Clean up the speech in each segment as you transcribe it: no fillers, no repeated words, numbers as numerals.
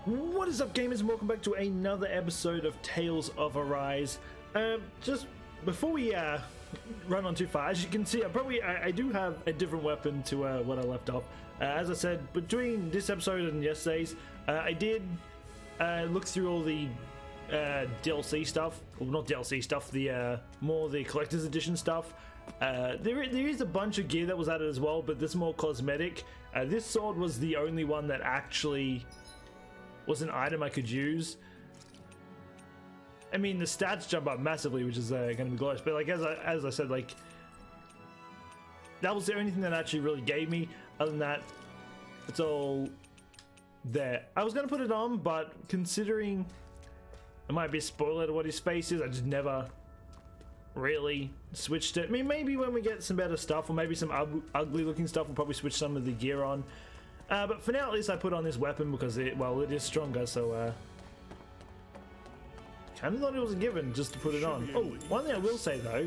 What is up, gamers, and welcome back to another episode of Tales of Arise. Just before we run on too far, as you can see, I do have a different weapon to what I left off. As I said, between this episode and yesterday's, I did look through all the DLC stuff, well, not DLC stuff, the more the collector's edition stuff. There is a bunch of gear that was added as well, but this is more cosmetic. This sword was the only one that actually was an item I could use. I mean, the stats jump up massively, which is going to be glorious, but like as I said, like that was the only thing that actually really gave me. Other than that, it's all there. I was going to put it on, but considering it might be a spoiler to what his face is, I just never really switched it. I mean, maybe when we get some better stuff, or maybe some ugly looking stuff, we'll probably switch some of the gear on. But for now, at least I put on this weapon because it is stronger, so kind of thought it was a given just to put it on. Oh, one thing I will say though,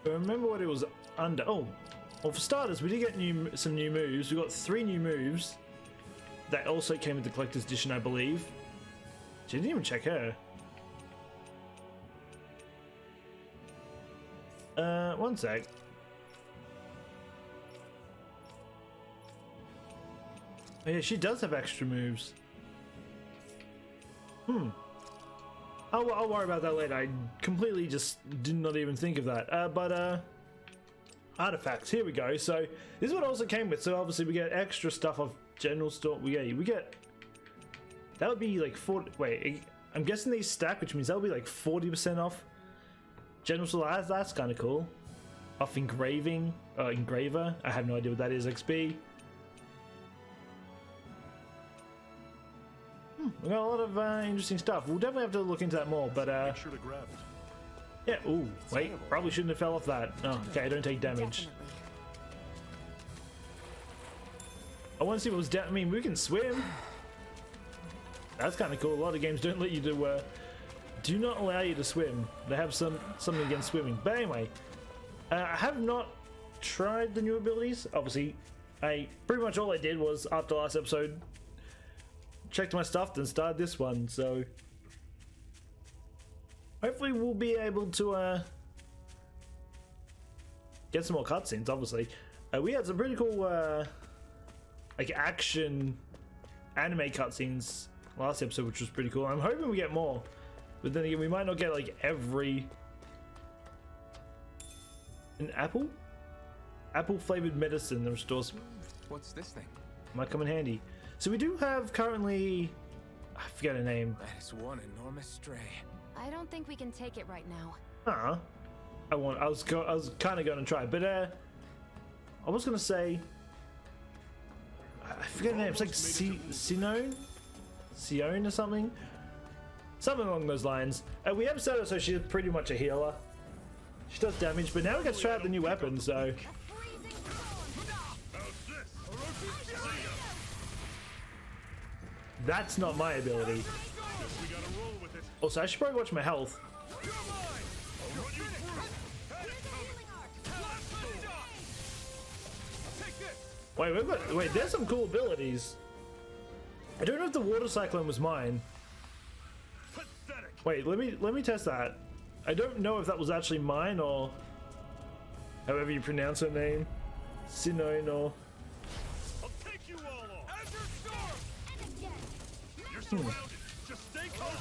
remember what it was under. Oh, well, for starters, we did get some new moves. We got 3 new moves that also came with the collector's edition, I believe. She didn't even check her. One sec. Oh, yeah, she does have extra moves. I'll worry about that later. I completely just did not even think of that. But artifacts, here we go. So this is what also came with. So obviously we get extra stuff of general store. We get that would be like 40. Wait, I'm guessing these stack, which means that would be like 40% off general store. That's kind of cool. Off engraving, engraver. I have no idea what that is. XP. We got a lot of interesting stuff. We'll definitely have to look into that more, but make sure to grab it. Yeah. Ooh, wait. Probably shouldn't have fell off that. Oh, okay. I don't take damage. Definitely. I want to see what was down. I mean, we can swim. That's kind of cool. A lot of games don't let you do not allow you to swim. They have something against swimming. But anyway, I have not tried the new abilities. Obviously, pretty much all I did was after last episode, checked my stuff, then started this one. So hopefully we'll be able to get some more cutscenes. Obviously, we had some pretty cool like action anime cutscenes last episode, which was pretty cool. I'm hoping we get more, but then again, we might not get like every. An apple flavored medicine that restores. What's this thing? Might come in handy. So we do have currently, I forget her name. That is one enormous stray. I don't think we can take it right now. I was kind of going to try, but I was going to say, I forget her name. It's like Sione or something along those lines. We have set her so she's pretty much a healer. She does damage, but now we got to try out the new weapon. So that's not my ability. Also, I should probably watch my health. Wait, there's some cool abilities. I don't know if the water cyclone was mine. Wait, let me test that. I don't know if that was actually mine or however you pronounce her name. Sione or. I'll take you all off. You're surrounded. Just stay calm.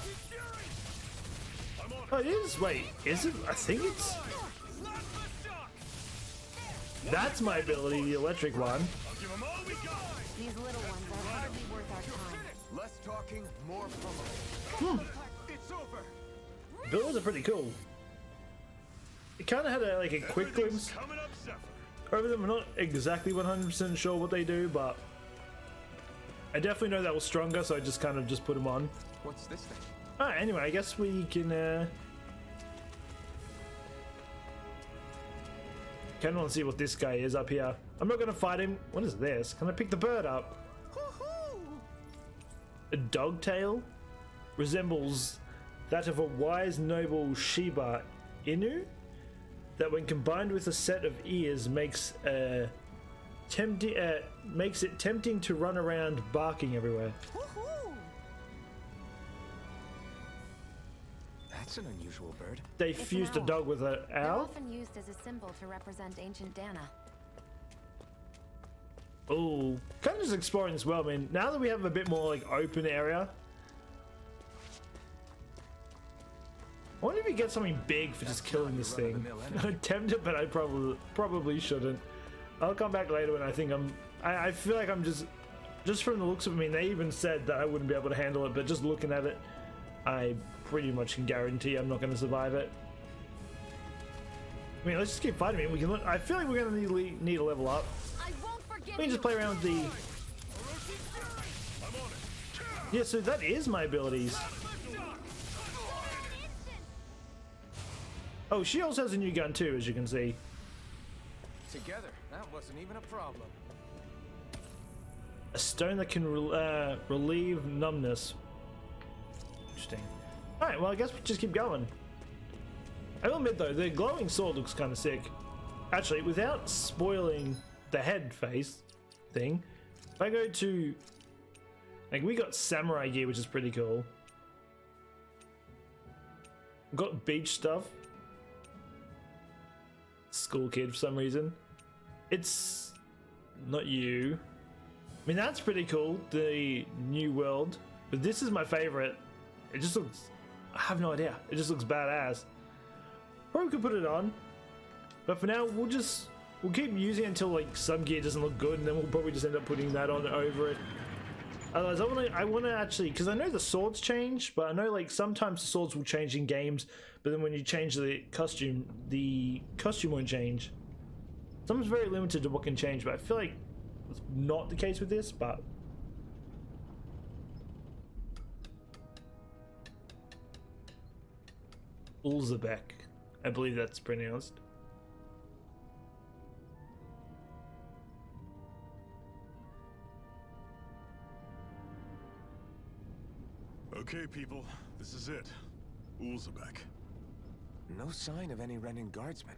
I'm on it. Oh, it is. Wait, is it? I think it's. That's my ability, the electric one. I'll give them all we got. These little ones are hardly worth our time. Less talking, more pummeling. It's over. Abilities are pretty cool. It kind of had like a quick glimpse Coming up, Zephyr. over them. I'm not exactly 100% sure what they do, but I definitely know that was stronger, so I just kind of put them on. What's this thing? Alright, anyway, I guess we can kind of want to see what this guy is up here. I'm not going to fight him. What is this? Can I pick the bird up? A dog tail? Resembles that of a wise noble Shiba Inu, that when combined with a set of ears makes a Tempting, makes it tempting to run around barking everywhere. Woohoo! That's an unusual bird. They It's an fused a owl. dog with an They're owl. often used as a symbol to represent ancient Dahna. Oh, kind of just exploring this world. I mean, now that we have a bit more like open area, I wonder if we get something big for just killing this thing. I'm tempted, but I probably shouldn't. I'll come back later when I think I feel like I'm just from the looks of it. I mean, they even said that I wouldn't be able to handle it, but just looking at it, I pretty much can guarantee I'm not going to survive it. I mean, let's just keep fighting. I mean, we can. I feel like we're going to need to level up. I won't forgive We can just play around with the. Yeah, so that is my abilities. Oh, she also has a new gun too, as you can see. Together, that wasn't even a problem. A stone that can relieve numbness. Interesting. Alright, well, I guess we just keep going. I will admit though, the glowing sword looks kind of sick. Actually, without spoiling the head face thing, if I go to... Like, we got samurai gear, which is pretty cool. We've got beach stuff. School kid for some reason. It's not you. I mean, that's pretty cool, the new world. But this is my favorite. It just looks... I have no idea. It just looks badass. Probably could put it on. But for now, we'll keep using it until like some gear doesn't look good, and then we'll probably just end up putting that on over it. Otherwise, I want to actually, because I know the swords change, but I know like sometimes the swords will change in games, but then when you change the costume won't change. Something's very limited to what can change, but I feel like it's not the case with this, but... Ulzebek, I believe that's pronounced. Okay, people, this is it. Ulzebek. No sign of any Renan guardsmen.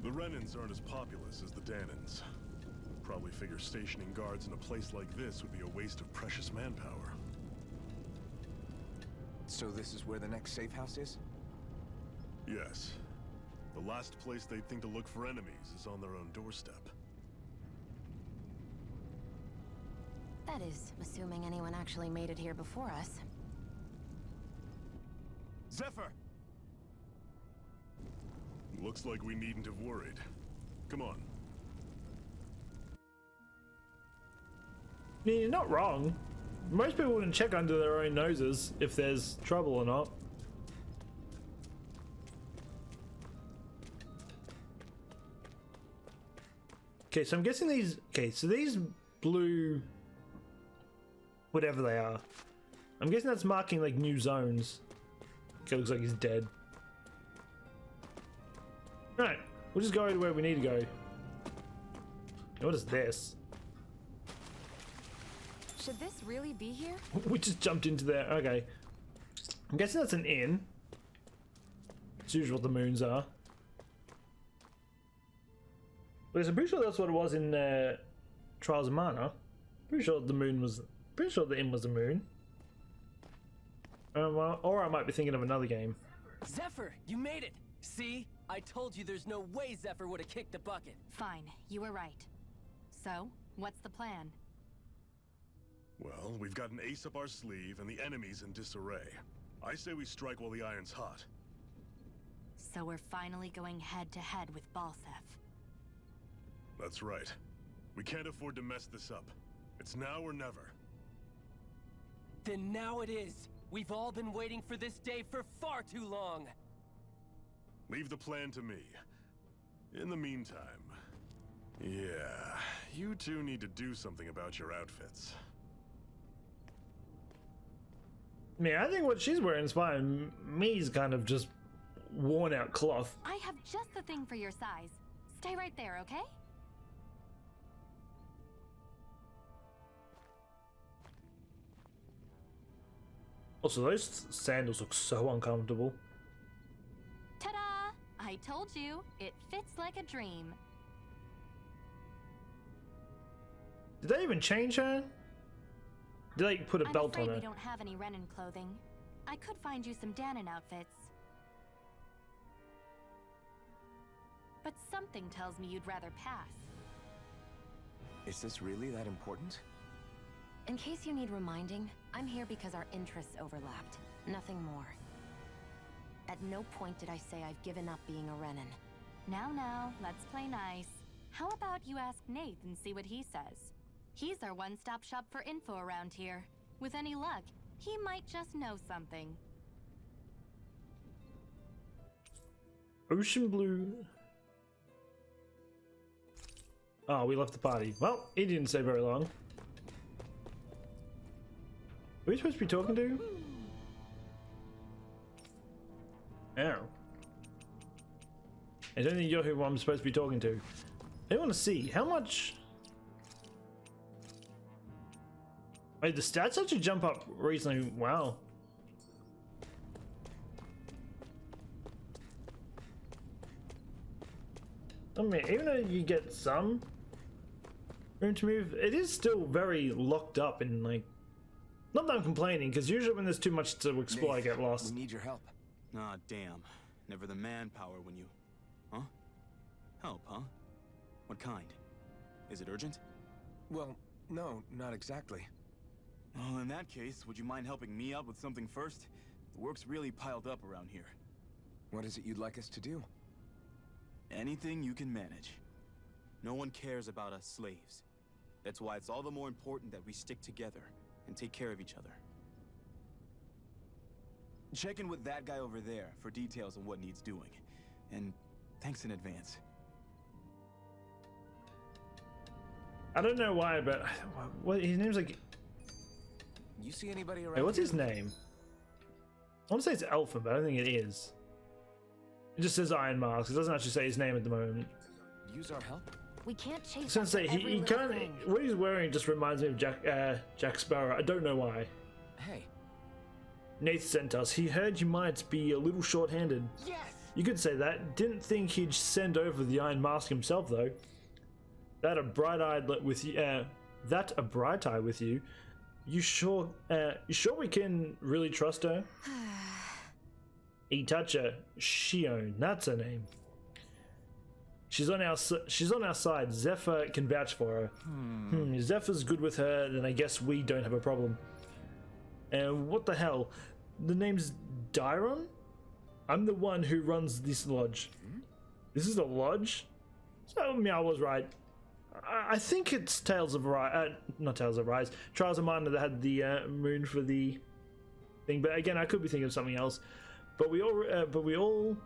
The Renans aren't as populous as the Dahnans. Probably figure stationing guards in a place like this would be a waste of precious manpower. So this is where the next safe house is? Yes. The last place they'd think to look for enemies is on their own doorstep. That is, assuming anyone actually made it here before us. Zephyr! Looks like we needn't have worried. Come on. I mean, you're not wrong. Most people wouldn't check under their own noses if there's trouble or not. Okay, so I'm guessing these... Okay, so these blue... Whatever they are. I'm guessing that's marking, like, new zones. Okay, looks like he's dead. Alright, we'll just go to where we need to go. What is this? Should this really be here? We just jumped into there. Okay. I'm guessing that's an inn. It's usually what the moons are. But I'm pretty sure that's what it was in Trials of Mana. Pretty sure the moon was... Pretty sure the inn was the moon. Well, or I might be thinking of another game. Zephyr, you made it! See? I told you there's no way Zephyr would have kicked the bucket. Fine, you were right. So, what's the plan? Well, we've got an ace up our sleeve and the enemy's in disarray. I say we strike while the iron's hot. So we're finally going head-to-head with Balsef. That's right. We can't afford to mess this up. It's now or never. Then now it is! We've all been waiting for this day for far too long! Leave the plan to me. In the meantime... Yeah, you two need to do something about your outfits. I mean, I think what she's wearing is fine. Me's kind of just worn out cloth. I have just the thing for your size. Stay right there, okay? Also, those sandals look so uncomfortable. Ta-da! I told you, it fits like a dream. Did they even change her? Did they put a belt on I'm afraid her? we don't have any Renan clothing. I could find you some Dahna outfits. But something tells me you'd rather pass. Is this really that important? In case you need reminding, I'm here because our interests overlapped. Nothing more. At no point did I say I've given up being a Renan. Now, let's play nice. How about you ask Nate and see what he says? He's our one-stop shop for info around here. With any luck, he might just know something. Ocean blue. Oh, we left the party. Well, he didn't stay very long. Are we supposed to be talking to? Oh. I don't think you're who I'm supposed to be talking to. I want to see how much. Wait, the stats actually jump up recently. Wow. I mean, even though you get some room to move, it is still very locked up and like. Not that I'm complaining, because usually when there's too much to explore, I get lost. We need your help. Ah, damn. Never the manpower when you... Huh? Help, huh? What kind? Is it urgent? Well, no, not exactly. Well, in that case, would you mind helping me out with something first? The work's really piled up around here. What is it you'd like us to do? Anything you can manage. No one cares about us slaves. That's why it's all the more important that we stick together and take care of each other. Check in with that guy over there for details on what needs doing. And thanks in advance. I don't know why, but what his name's like. You see anybody around Wait, what's here? his name? I want to say it's Alpha, but I don't think it is. It just says Iron Mask. It doesn't actually say his name at the moment. Use our help? We can't chase I was gonna after say every he little kind of thing. what he's wearing just reminds me of Jack Sparrow. I don't know why. Hey. Nath sent us. He heard you might be a little short-handed. Yes! You could say that. Didn't think he'd send over the Iron Mask himself, though. That a bright-eyed with you. That a bright eye with you. You sure? You sure we can really trust her? Itacha Shion. That's her name. She's on our side. Zephyr can vouch for her. If Zephyr's good with her, then I guess we don't have a problem. And what the hell? The name's Dyron? I'm the one who runs this lodge. This is a lodge? So, I was right. I think it's Tales of Rise. Not Tales of Rise. Trials of Mana that had the moon for the thing. But again, I could be thinking of something else. But we all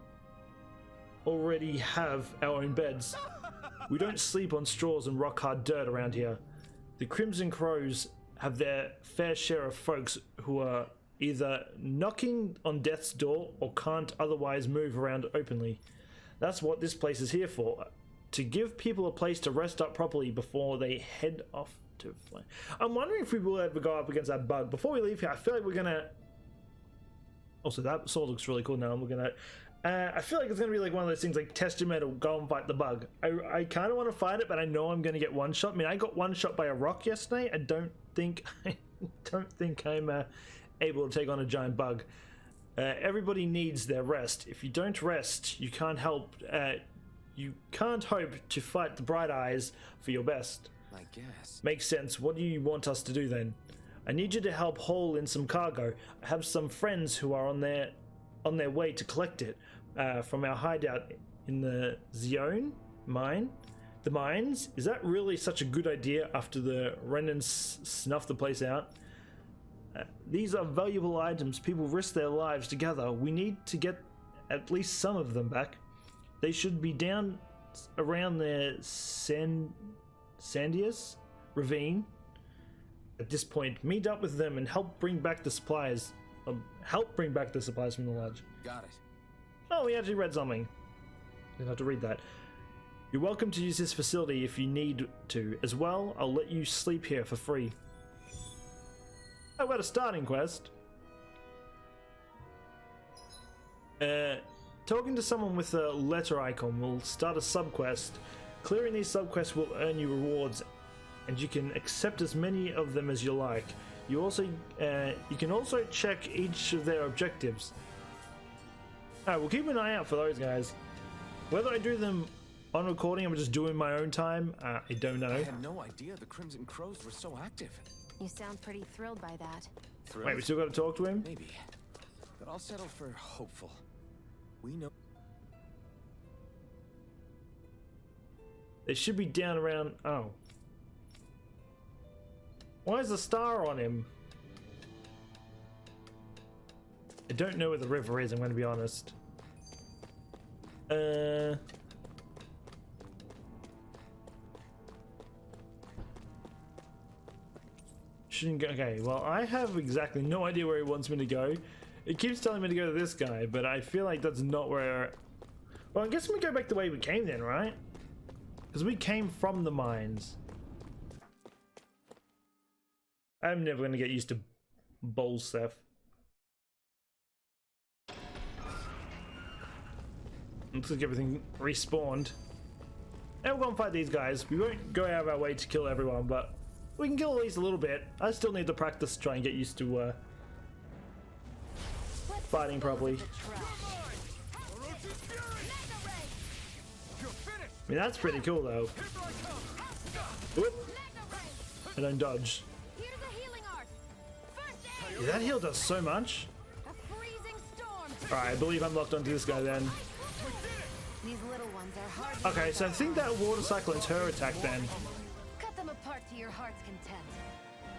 already have our own beds. We don't sleep on straws and rock hard dirt around here. The Crimson Crows have their fair share of folks who are either knocking on death's door or can't otherwise move around openly. That's what this place is here for. To give people a place to rest up properly before they head off to fly. I'm wondering if we will ever go up against that bug. Before we leave here, I feel like we're gonna... Also, that sword looks really cool now. I'm looking at it. I feel like it's going to be like one of those things like test your metal, go and fight the bug. I kind of want to fight it, but I know I'm going to get one shot. I mean, I got one shot by a rock yesterday. I don't think I'm able to take on a giant bug. Everybody needs their rest. If you don't rest, you can't hope to fight the bright eyes for your best. I guess. Makes sense. What do you want us to do then? I need you to help haul in some cargo. I have some friends who are on their way to collect it from our hideout in the Zion mine. The mines? Is that really such a good idea after the Renans snuffed the place out? These are valuable items. People risk their lives together. We need to get at least some of them back. They should be down around the Sandias ravine. At this point, meet up with them and help bring back the supplies. Help bring back the supplies from the lodge. Got it. Oh, we actually read something. Didn't have to read that. You're welcome to use this facility if you need to. As well, I'll let you sleep here for free. Oh, what a starting quest. Talking to someone with a letter icon will start a subquest. Clearing these subquests will earn you rewards and you can accept as many of them as you like. You can also check each of their objectives. Alright, we'll keep an eye out for those guys. Whether I do them on recording or just doing my own time, I don't know. I had no idea the Crimson Crows were so active. You sound pretty thrilled by that. Thrilled? Wait, we still got to talk to him? Maybe. But I'll settle for hopeful. We know. It should be down around... Oh. Why is the star on him? I don't know where the river is, I'm going to be honest. Shouldn't go... Okay, well, I have exactly no idea where he wants me to go. It keeps telling me to go to this guy, but I feel like that's not where... Well, I guess we go back the way we came then, right? Because we came from the mines. I'm never going to get used to bowl stuff. Looks like everything respawned. And we'll go and fight these guys. We won't go out of our way to kill everyone, but we can kill at least a little bit. I still need to practice to try and get used to fighting properly. I mean, that's pretty cool though. Whoop. I don't dodge. Yeah, that heal does so much. Alright, I believe I'm locked onto this guy then. These little ones are hard. Okay, so I think that water cyclone's her attack then. Cut them apart to your heart's content.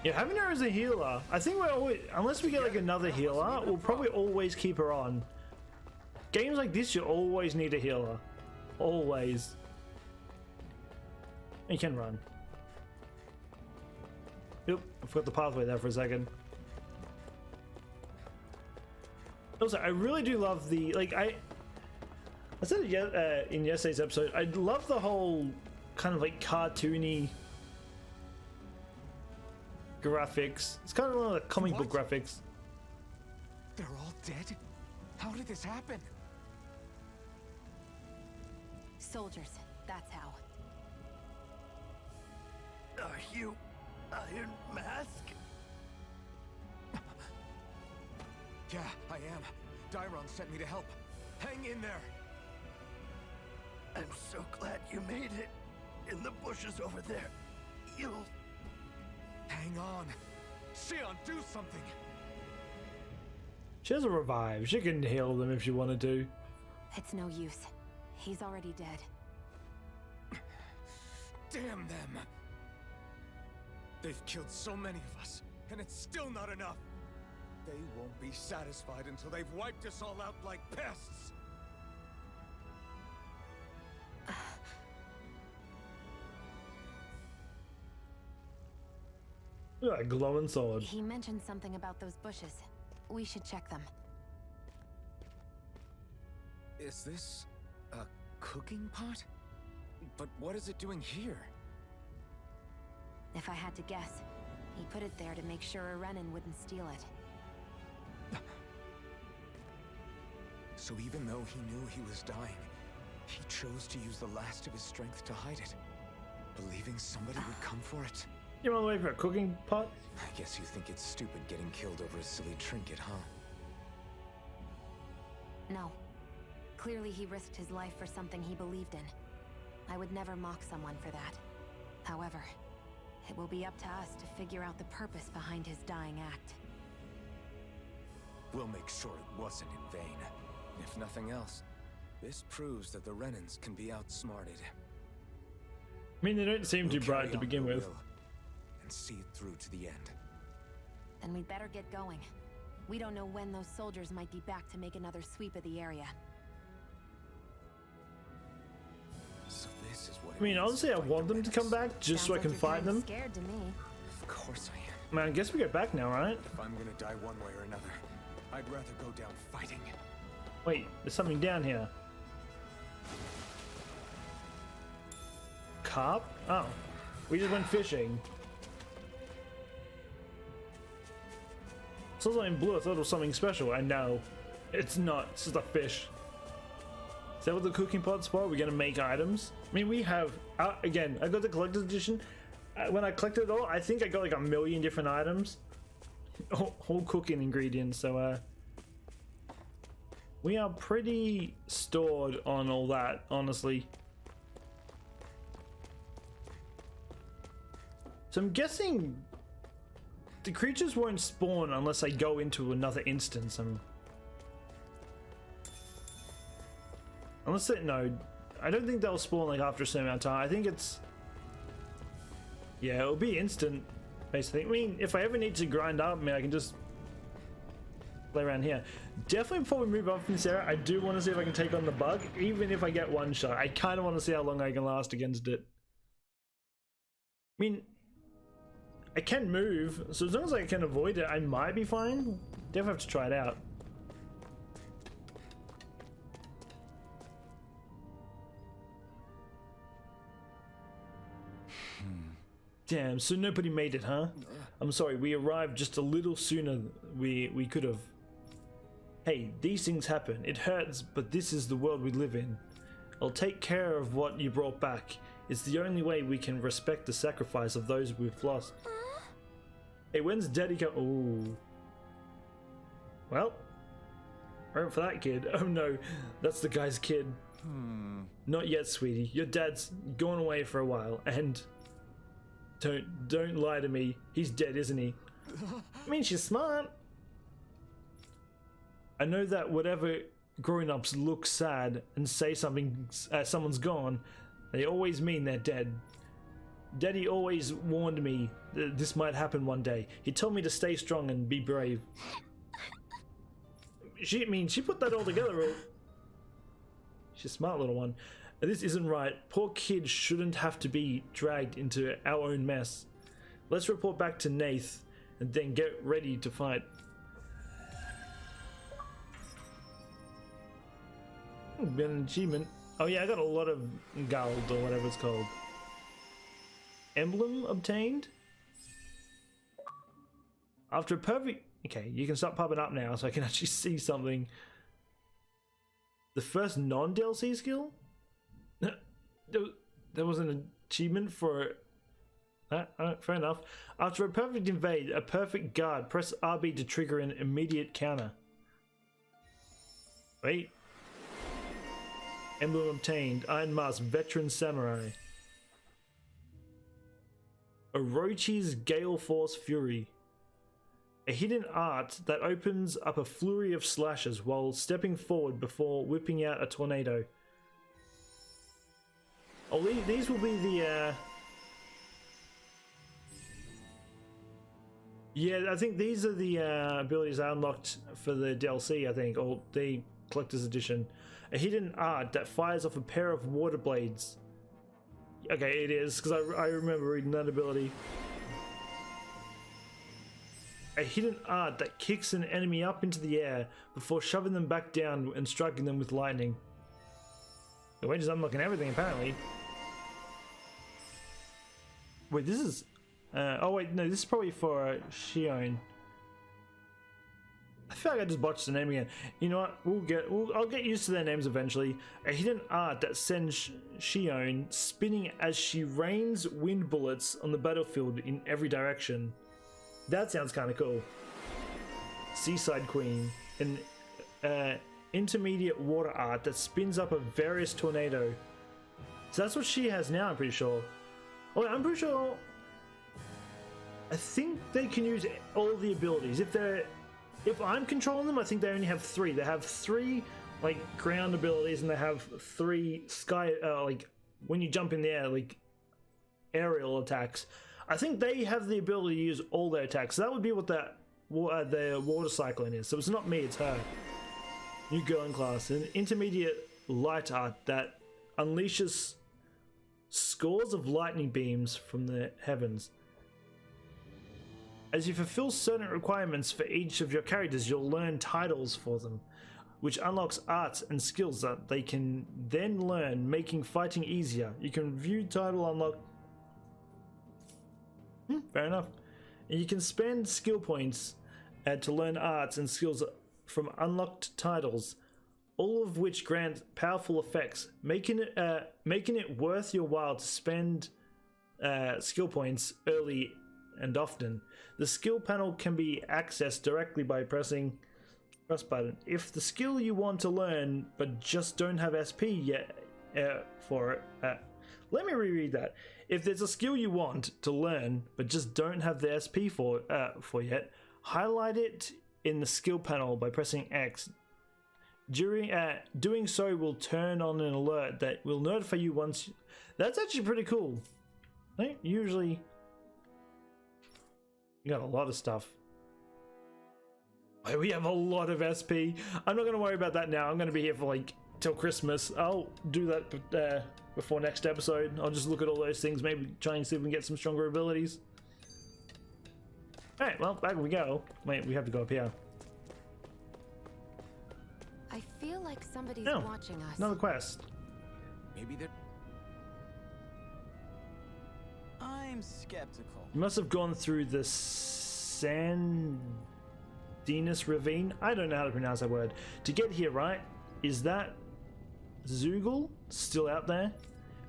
Yeah, having her as a healer, I think we're always, unless we get like another healer, we'll probably always keep her on. Games like this, you always need a healer. Always. You can run. Yep, I forgot the pathway there for a second. Also, I really do love the, like, I said it in yesterday's episode, I love the whole kind of like cartoony graphics. It's kind of like comic book graphics. They're all dead? How did this happen? Soldiers, that's how. Are you Iron Mask? Yeah, I am. Dairon sent me to help. Hang in there. I'm so glad you made it. In the bushes over there. You'll... Hang on. Xion, do something. She has a revive. She can heal them if she wanted to. It's no use. He's already dead. Damn them. They've killed so many of us, and it's still not enough. They won't be satisfied until they've wiped us all out like pests. Look at that glowing sword. He mentioned something about those bushes. We should check them. Is this a cooking pot? But what is it doing here? If I had to guess, he put it there to make sure a Renan wouldn't steal it. So even though he knew he was dying, he chose to use the last of his strength to hide it, believing somebody would come for it. You want to wait for a cooking pot? I guess you think it's stupid getting killed over a silly trinket, huh? No. Clearly he risked his life for something he believed in. I would never mock someone for that. However, it will be up to us to figure out the purpose behind his dying act. We'll make sure it wasn't in vain. If nothing else, this proves that the Renans can be outsmarted. I mean, they don't seem too bright to begin with. And see it through to the end. Then we'd better get going. We don't know when those soldiers might be back to make another sweep of the area. So this is what I mean, honestly, I want them to come back just so I can fight them. Scared to me. Of course I am. Man, I guess we get back now, right? If I'm gonna die one way or another, I'd rather go down fighting. Wait, there's something down here. Carp? Oh, we just went fishing. It saw something blue. I thought it was something special. And no, it's not. It's just a fish. Is that what the cooking pot's for? We're gonna make items. I mean, we have again. I got the collector's edition. when I collected it all, I think I got like 1 million different items, all cooking ingredients. So we are pretty stored on all that, honestly. So I'm guessing the creatures won't spawn unless I go into another instance. Unless it, no, I don't think they'll spawn like after a certain amount of time. I think it's, yeah, it'll be instant, basically. I mean, if I ever need to grind up, I mean, I can just play around here. Definitely before we move on from this area, I do want to see if I can take on the bug, even if I get one shot. I kind of want to see how long I can last against it. I mean, I can move, so as long as I can avoid it, I might be fine. Definitely have to try it out. Damn, so nobody made it, huh? I'm sorry, we arrived just a little sooner than we could have. Hey, these things happen. It hurts, but this is the world we live in. I'll take care of what you brought back. It's the only way we can respect the sacrifice of those we've lost. Hey, when's Daddy come? Ooh. Well, right for that kid. Oh no, that's the guy's kid. Not yet, sweetie. Your dad's gone away for a while, and don't lie to me. He's dead, isn't he? I mean, she's smart. I know that whatever grown-ups look sad and say something, someone's gone, they always mean they're dead. Daddy always warned me that this might happen one day. He told me to stay strong and be brave. She put that all together. She's a smart little one. This isn't right. Poor kids shouldn't have to be dragged into our own mess. Let's report back to Nath and then get ready to fight. Been an achievement. Oh yeah, I got a lot of gold or whatever it's called. Emblem obtained? After a perfect... Okay, you can start popping up now so I can actually see something. The first non-DLC skill? There was an achievement for... fair enough. After a perfect invade, a perfect guard, press RB to trigger an immediate counter. Wait. Emblem obtained. Iron Mask, Veteran Samurai. Orochi's Gale Force Fury. A hidden art that opens up a flurry of slashes while stepping forward before whipping out a tornado. Oh, these will be the... Yeah, I think these are the abilities I unlocked for the DLC, I think, or the Collector's Edition. A hidden art that fires off a pair of water blades. Okay, it is, because I remember reading that ability. A hidden art that kicks an enemy up into the air before shoving them back down and striking them with lightning. The way is unlocking everything, apparently. Wait, this is... oh wait, no, this is probably for Shion. I feel like I just botched the name again. You know what? I'll get used to their names eventually. A hidden art that sends Shion spinning as she rains wind bullets on the battlefield in every direction. That sounds kind of cool. Seaside Queen, an intermediate water art that spins up a various tornado. So that's what she has now, I'm pretty sure. Oh, I'm pretty sure. I think they can use all the abilities. If I'm controlling them, I think they only have 3. They have 3 like ground abilities, and they have 3 sky like when you jump in the air, like aerial attacks. I think they have the ability to use all their attacks. So that would be what the water cyclone is. So it's not me, it's her. New girl in class. An intermediate light art that unleashes scores of lightning beams from the heavens. As you fulfill certain requirements for each of your characters, you'll learn titles for them, which unlocks arts and skills that they can then learn, making fighting easier. You can view title unlock... fair enough. And you can spend skill points to learn arts and skills from unlocked titles, all of which grant powerful effects, making it worth your while to spend skill points early and often. The skill panel can be accessed directly by pressing press button. If the skill you want to learn but just don't have SP yet for it, let me reread that. If there's a skill you want to learn but just don't have the SP for yet, highlight it in the skill panel by pressing X. During doing so will turn on an alert that will notify you once. That's actually pretty cool. Right? Usually, you got a lot of stuff. We have a lot of SP. I'm not going to worry about that now. I'm going to be here for like till Christmas. I'll do that before next episode. I'll just look at all those things, maybe try and see if we can get some stronger abilities. Alright, well, back we go. Wait, we have to go up here. I feel like somebody's No, watching us. another quest. Maybe they're... I'm skeptical. You must have gone through the Sandinus Ravine. I don't know how to pronounce that word. To get here, right? Is that Zoogle still out there?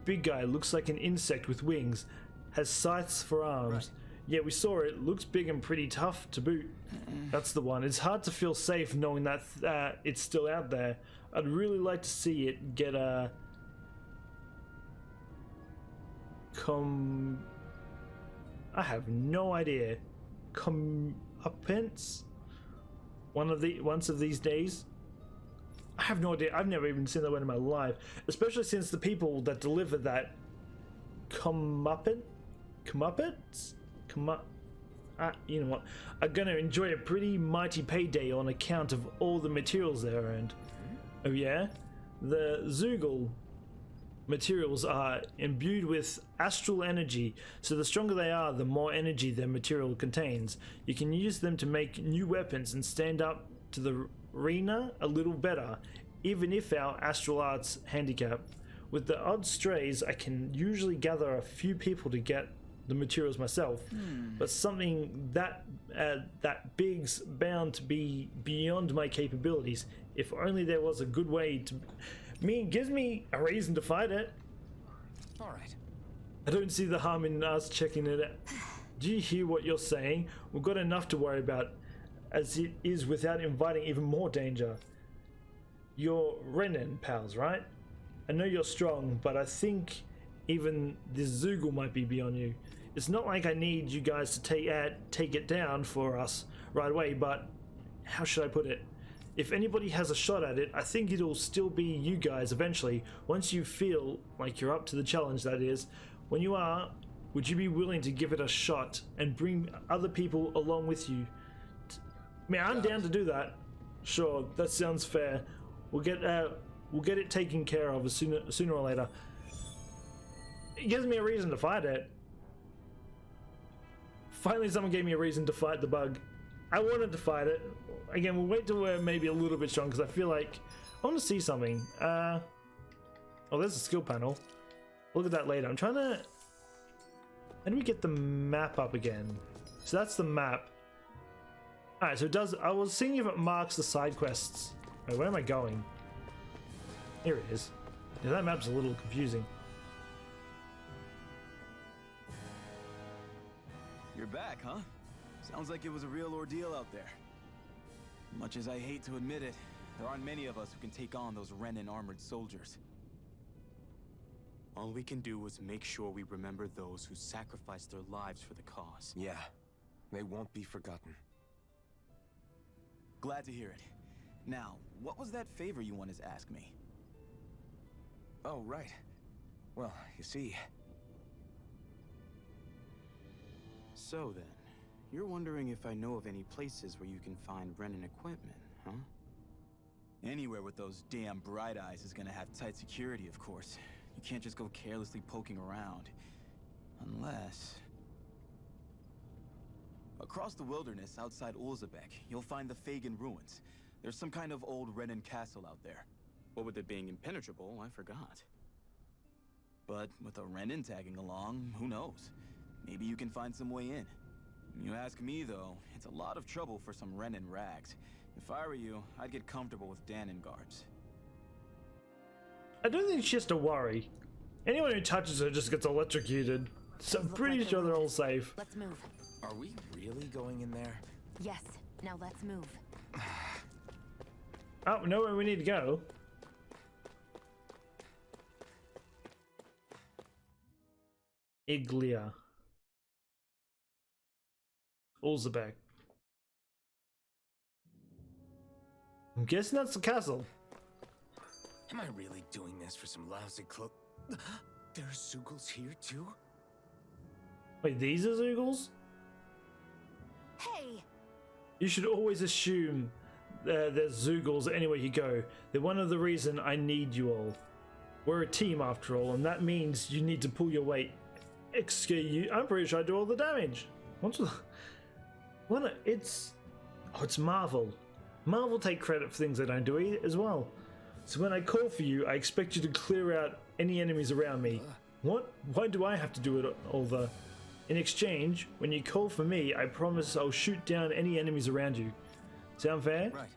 Big guy, looks like an insect with wings. Has scythes for arms. Right. Yeah, we saw it. Looks big and pretty tough to boot. That's the one. It's hard to feel safe knowing that it's still out there. I'd really like to see it get a... I have no idea. Comeuppance? Once of these days? I have no idea. I've never even seen that word in my life. Especially since the people that deliver that comeuppance? You know what? Are gonna enjoy a pretty mighty payday on account of all the materials they earned. Oh yeah? The Zoogle materials are imbued with astral energy, so the stronger they are, the more energy their material contains. You can use them to make new weapons and stand up to the Rena a little better, even if our astral arts handicap. With the odd strays, I can usually gather a few people to get the materials myself, but something that big's bound to be beyond my capabilities. If only there was a good way to... gives me a reason to fight it. Alright. I don't see the harm in us checking it out. Do you hear what you're saying? We've got enough to worry about as it is without inviting even more danger. You're Renan pals, right? I know you're strong, but I think even this Zoogle might be beyond you. It's not like I need you guys to take it down for us right away, but how should I put it? If anybody has a shot at it, I think it'll still be you guys eventually, once you feel like you're up to the challenge, that is. When you are, would you be willing to give it a shot and bring other people along with you? Man, I'm down to do that. Sure, that sounds fair. We'll get it taken care of sooner or later. It gives me a reason to fight it. Finally, someone gave me a reason to fight the bug. I wanted to fight it. Again, we'll wait till we're maybe a little bit strong, because I feel like I want to see something. Oh, there's a skill panel. Look at that later. I'm trying to... How do we get the map up again? So that's the map. Alright, so it does... I was seeing if it marks the side quests. Wait, where am I going? Here it is. Yeah, that map's a little confusing. You're back, huh? Sounds like it was a real ordeal out there. Much as I hate to admit it, there aren't many of us who can take on those Renan armored soldiers. All we can do is make sure we remember those who sacrificed their lives for the cause. Yeah, they won't be forgotten. Glad to hear it. Now, what was that favor you wanted to ask me? Oh, right. Well, you see... So then, you're wondering if I know of any places where you can find Renan equipment, huh? Anywhere with those damn bright eyes is gonna have tight security, of course. You can't just go carelessly poking around. Unless... Across the wilderness outside Ulzabek, you'll find the Fagan ruins. There's some kind of old Renan castle out there. What with it being impenetrable, I forgot. But with a Renan tagging along, who knows? Maybe you can find some way in. You ask me, though, it's a lot of trouble for some Renan rags. If I were you, I'd get comfortable with Dahna guards. I don't think it's just a worry. Anyone who touches her just gets electrocuted. So I'm Those look pretty like the sure they're all ruins. safe. Let's move. Are we really going in there? Yes. Now let's move. Oh, we know where we need to go. Iglia. Ulzebek. I'm guessing that's the castle. Am I really doing this for some lousy clo- There's Zoogles here too? Wait, these are Zoogles? Hey! You should always assume there's Zoogles anywhere you go. They're one of the reason I need you all. We're a team after all, and that means you need to pull your weight. Excuse you, I'm pretty sure I do all the damage. What's the... What? It's Marvel. Marvel take credit for things I don't do as well. So when I call for you, I expect you to clear out any enemies around me. What? Why do I have to do it all the... In exchange, when you call for me, I promise I'll shoot down any enemies around you. Sound fair? Right.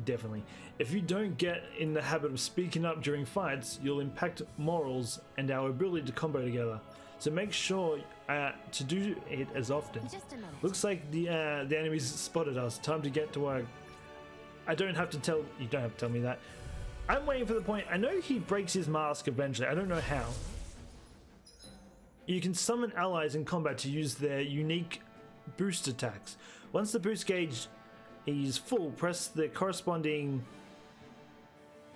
Definitely. If you don't get in the habit of speaking up during fights, you'll impact morals and our ability to combo together. So make sure to do it as often. Just a minute. Looks like the enemies spotted us. Time to get to work. You don't have to tell me that. I'm waiting for the point. I know he breaks his mask eventually. I don't know how. You can summon allies in combat to use their unique boost attacks. Once the boost gauge is full, press the corresponding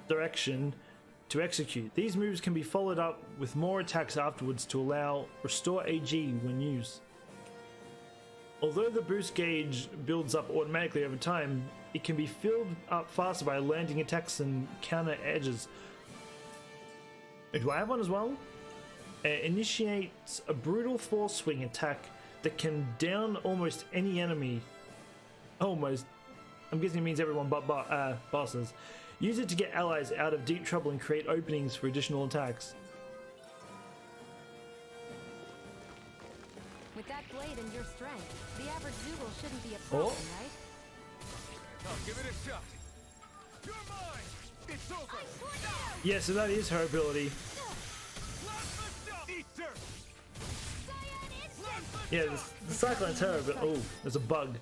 direction to execute. These moves can be followed up with more attacks afterwards to allow restore AG when used. Although the boost gauge builds up automatically over time, it can be filled up faster by landing attacks and counter edges. Do I have one as well? Initiates a brutal force swing attack that can down almost any enemy. Almost. I'm guessing it means everyone but bosses. Use it to get allies out of deep trouble and create openings for additional attacks. With that blade and your strength, the average Zoogle shouldn't be a problem, right? Oh, give it a shot. You're mine. It's over. Yeah, so that is her ability. Yeah, the Cyclone's her, but oh, there's a bug.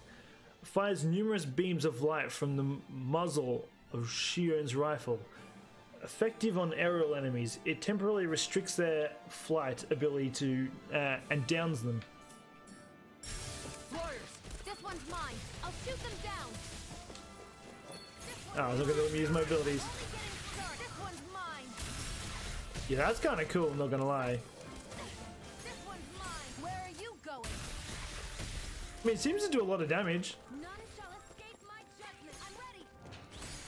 Fires numerous beams of light from the muzzle of Shion's rifle. Effective on aerial enemies, it temporarily restricts their flight ability to and downs them. This one's mine. I'll shoot them down. Oh, look at them use my abilities. This one's mine. Yeah, that's kind of cool, I'm not gonna lie. This one's mine. Where are you going? I mean, it seems to do a lot of damage. None shall escape my judgment. I'm ready.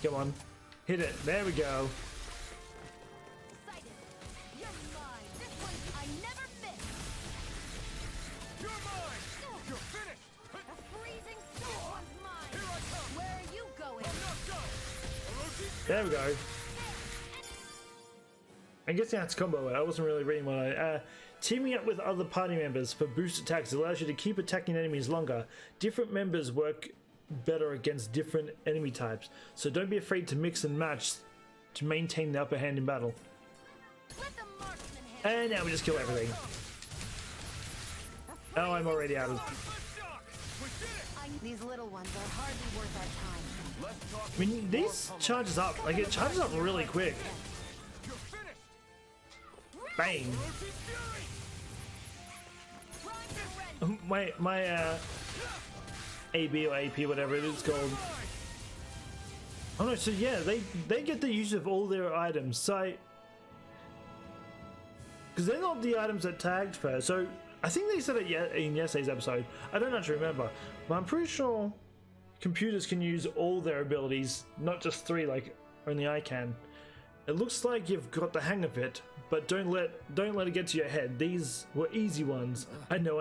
Come on, hit it. There we go. Sighted. You're mine. This one, I never miss. You're mine. You're finished. A freezing storm. One's mine. Here I come. Where are you going? There we go. I'm guessing that's combo. I wasn't really reading what I... teaming up with other party members for boost attacks allows you to keep attacking enemies longer. Different members work better against different enemy types, so don't be afraid to mix and match to maintain the upper hand in battle. Let the marksman hit. And now we just kill everything. Oh, I'm already out of... These little ones are hardly worth our time. I mean, these charges up. Like, it charges up really quick. Bang. My AB or AP, whatever it is called. Oh no, so yeah, they get the use of all their items. So, because they're not the items that tagged first. So I think they said it in yesterday's episode. I don't actually remember, but I'm pretty sure computers can use all their abilities, not just 3 like only I can. It looks like you've got the hang of it, but don't let it get to your head. These were easy ones. I know.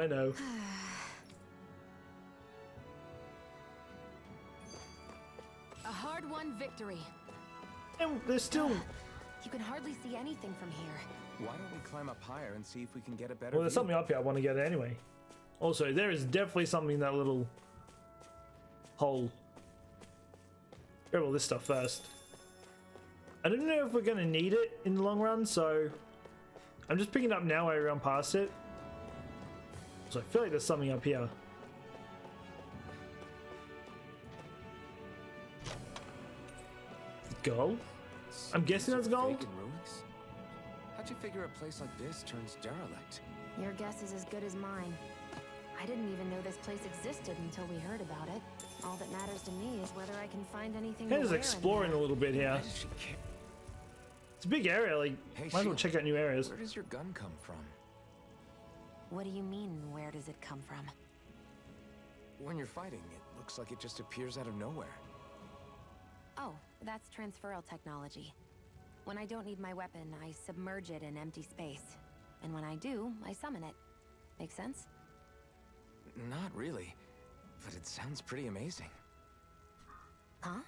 A hard-won victory. And they're still... You can hardly see anything from here. Why don't we climb up higher and see if we can get a better Well, there's view? something up here I want to get anyway. Also, there is definitely something in that little hole. Grab all this stuff first. I don't know if we're going to need it in the long run, so I'm just picking it up now while I run past it. So I feel like there's something up here. Gold? I'm guessing that's gold? Fagan ruins? How'd you figure a place like this turns derelict? Your guess is as good as mine. I didn't even know this place existed until we heard about it. All that matters to me is whether I can find anything. Kind of exploring a little bit here. Why does she care? It's a big area, like, Hey, might as well Shield, check out new areas. Where does your gun come from? What do you mean, where does it come from? When you're fighting, it looks like it just appears out of nowhere. Oh, that's transferal technology. When I don't need my weapon, I submerge it in empty space. And when I do, I summon it. Make sense? Not really, but it sounds pretty amazing. Huh?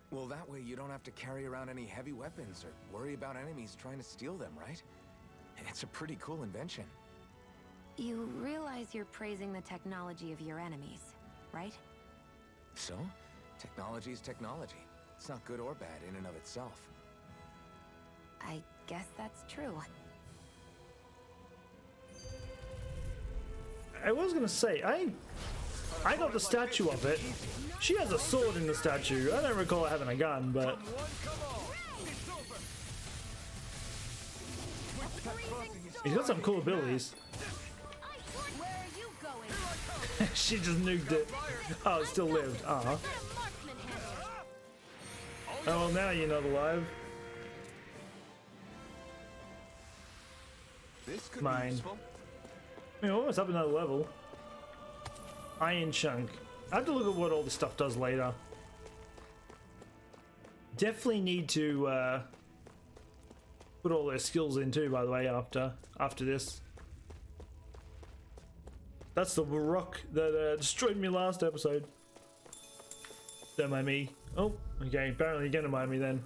Well, that way you don't have to carry around any heavy weapons or worry about enemies trying to steal them, right? It's a pretty cool invention. You realize you're praising the technology of your enemies, right? So, technology is technology. It's not good or bad in and of itself. I guess that's true. I was gonna say, I got the statue of it. She has a sword in the statue. I don't recall having a gun, but he's got some cool abilities. Where are you going? She just nuked it. Oh, it still lived. Oh, well, now you're not alive. This could Mine. be useful. I mean, almost up another level. Iron chunk. I have to look at what all this stuff does later. Definitely need to put all their skills in too, by the way, after this. That's the rock that destroyed me last episode. Don't mind me. Oh, okay. Apparently you're gonna mind me then.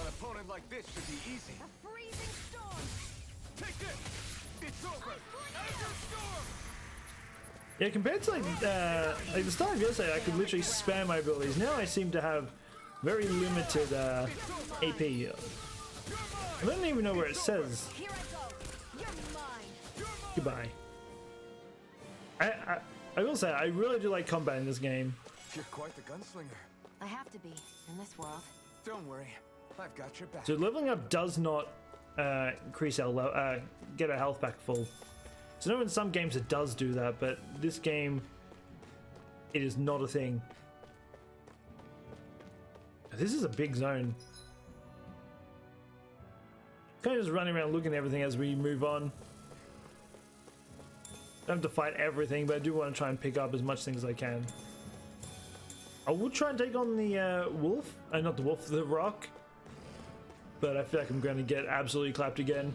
An opponent like this should be easy. A freezing storm! Take this! It's over! Yeah, compared to like the start of yesterday, I could literally spam my abilities. Now I seem to have very limited AP. I don't even know where it says. Here I go! You're mine! Goodbye. I will say I really do like combat in this game. You're quite the gunslinger. I have to be, in this world. Don't worry, I've got your back. So leveling up does not increase our get our health back full. So I know in some games it does do that, but this game it is not a thing. This is a big zone. Kind of just running around looking at everything as we move on. Don't have to fight everything, but I do want to try and pick up as much things as I can. I will try and take on the wolf. Not the wolf, the rock. But I feel like I'm going to get absolutely clapped again.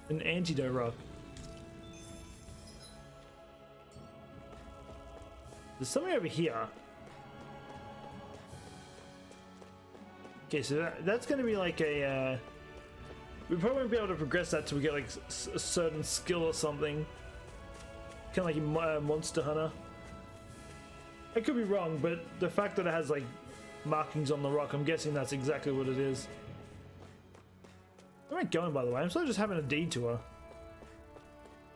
An antidote rock. There's something over here. Okay, so that's going to be like a... we probably won't be able to progress that till we get like a certain skill or something. Kind of like in Monster Hunter. I could be wrong, but the fact that it has like markings on the rock, I'm guessing that's exactly what it is. Where am I going, by the way? I'm sort of just having a detour.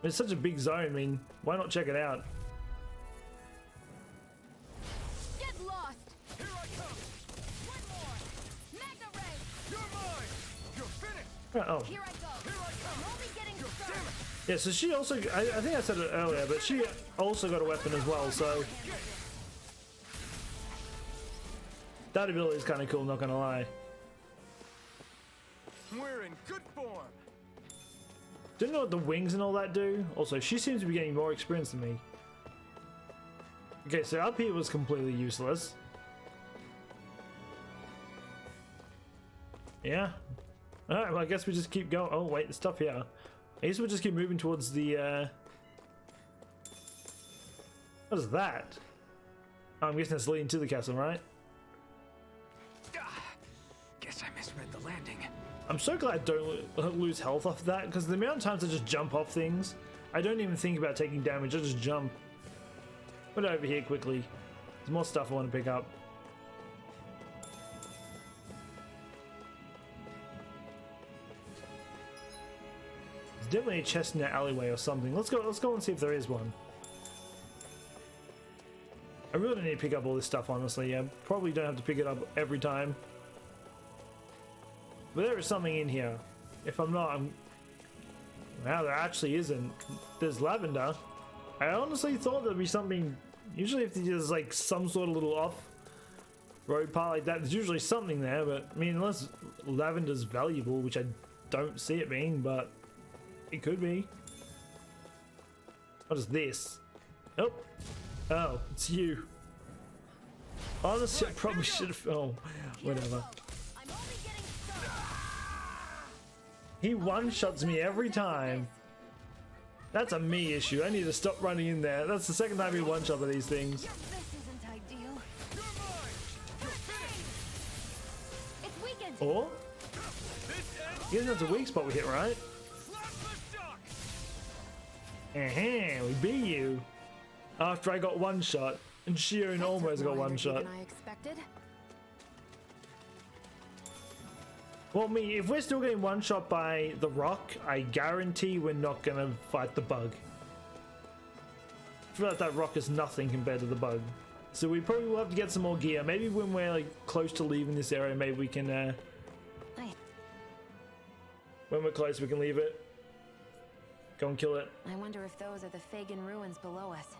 It's such a big zone, I mean, why not check it out? Get lost! Here I come! One more! Magna Ray! You're mine! You're finished! Oh, Here I go! Here I come! I'm only getting started! Damn it! yeah, so she also, I think I said it earlier, but she also got a weapon as well, so... that ability is kind of cool, not gonna lie. We're in good form! Don't know what the wings and all that do. Also, she seems to be getting more experience than me. Okay, so up here was completely useless. Yeah. Alright, well I guess we just keep going. Oh wait, there's stuff here. I guess we'll just keep moving towards the what is that? Oh, I'm guessing it's leading to the castle, right? Guess I misread the landing. I'm so glad I don't lose health off that, because the amount of times I just jump off things, I don't even think about taking damage, I just jump. Put it over here quickly. There's more stuff I want to pick up. definitely a chest in that alleyway or something. Let's go and see if there is one. I really don't need to pick up all this stuff, honestly. I probably don't have to pick it up every time. But there is something in here. If I'm not, wow, there actually isn't. There's lavender. I honestly thought there'd be something. Usually if there's like some sort of little off-road part like that, there's usually something there. But I mean, unless lavender's valuable, which I don't see it being, but it could be. What is this? Oh. Oh, it's you. Honestly, I probably should have. Oh, whatever. He one-shots me every time. That's a me issue. I need to stop running in there. That's the second time he one-shot with these things. This isn't ideal. It's weakened. Or? He doesn't have a weak spot we hit, right? We beat you. After I got one shot, and Shion almost got one shot. I expected. Well, if we're still getting one shot by the rock, I guarantee we're not gonna fight the bug. I feel like that rock is nothing compared to the bug. So we probably will have to get some more gear. Maybe when we're like close to leaving this area, maybe we can. When we're close, we can leave it. Go and kill it. I wonder if those are the Fagan ruins below us.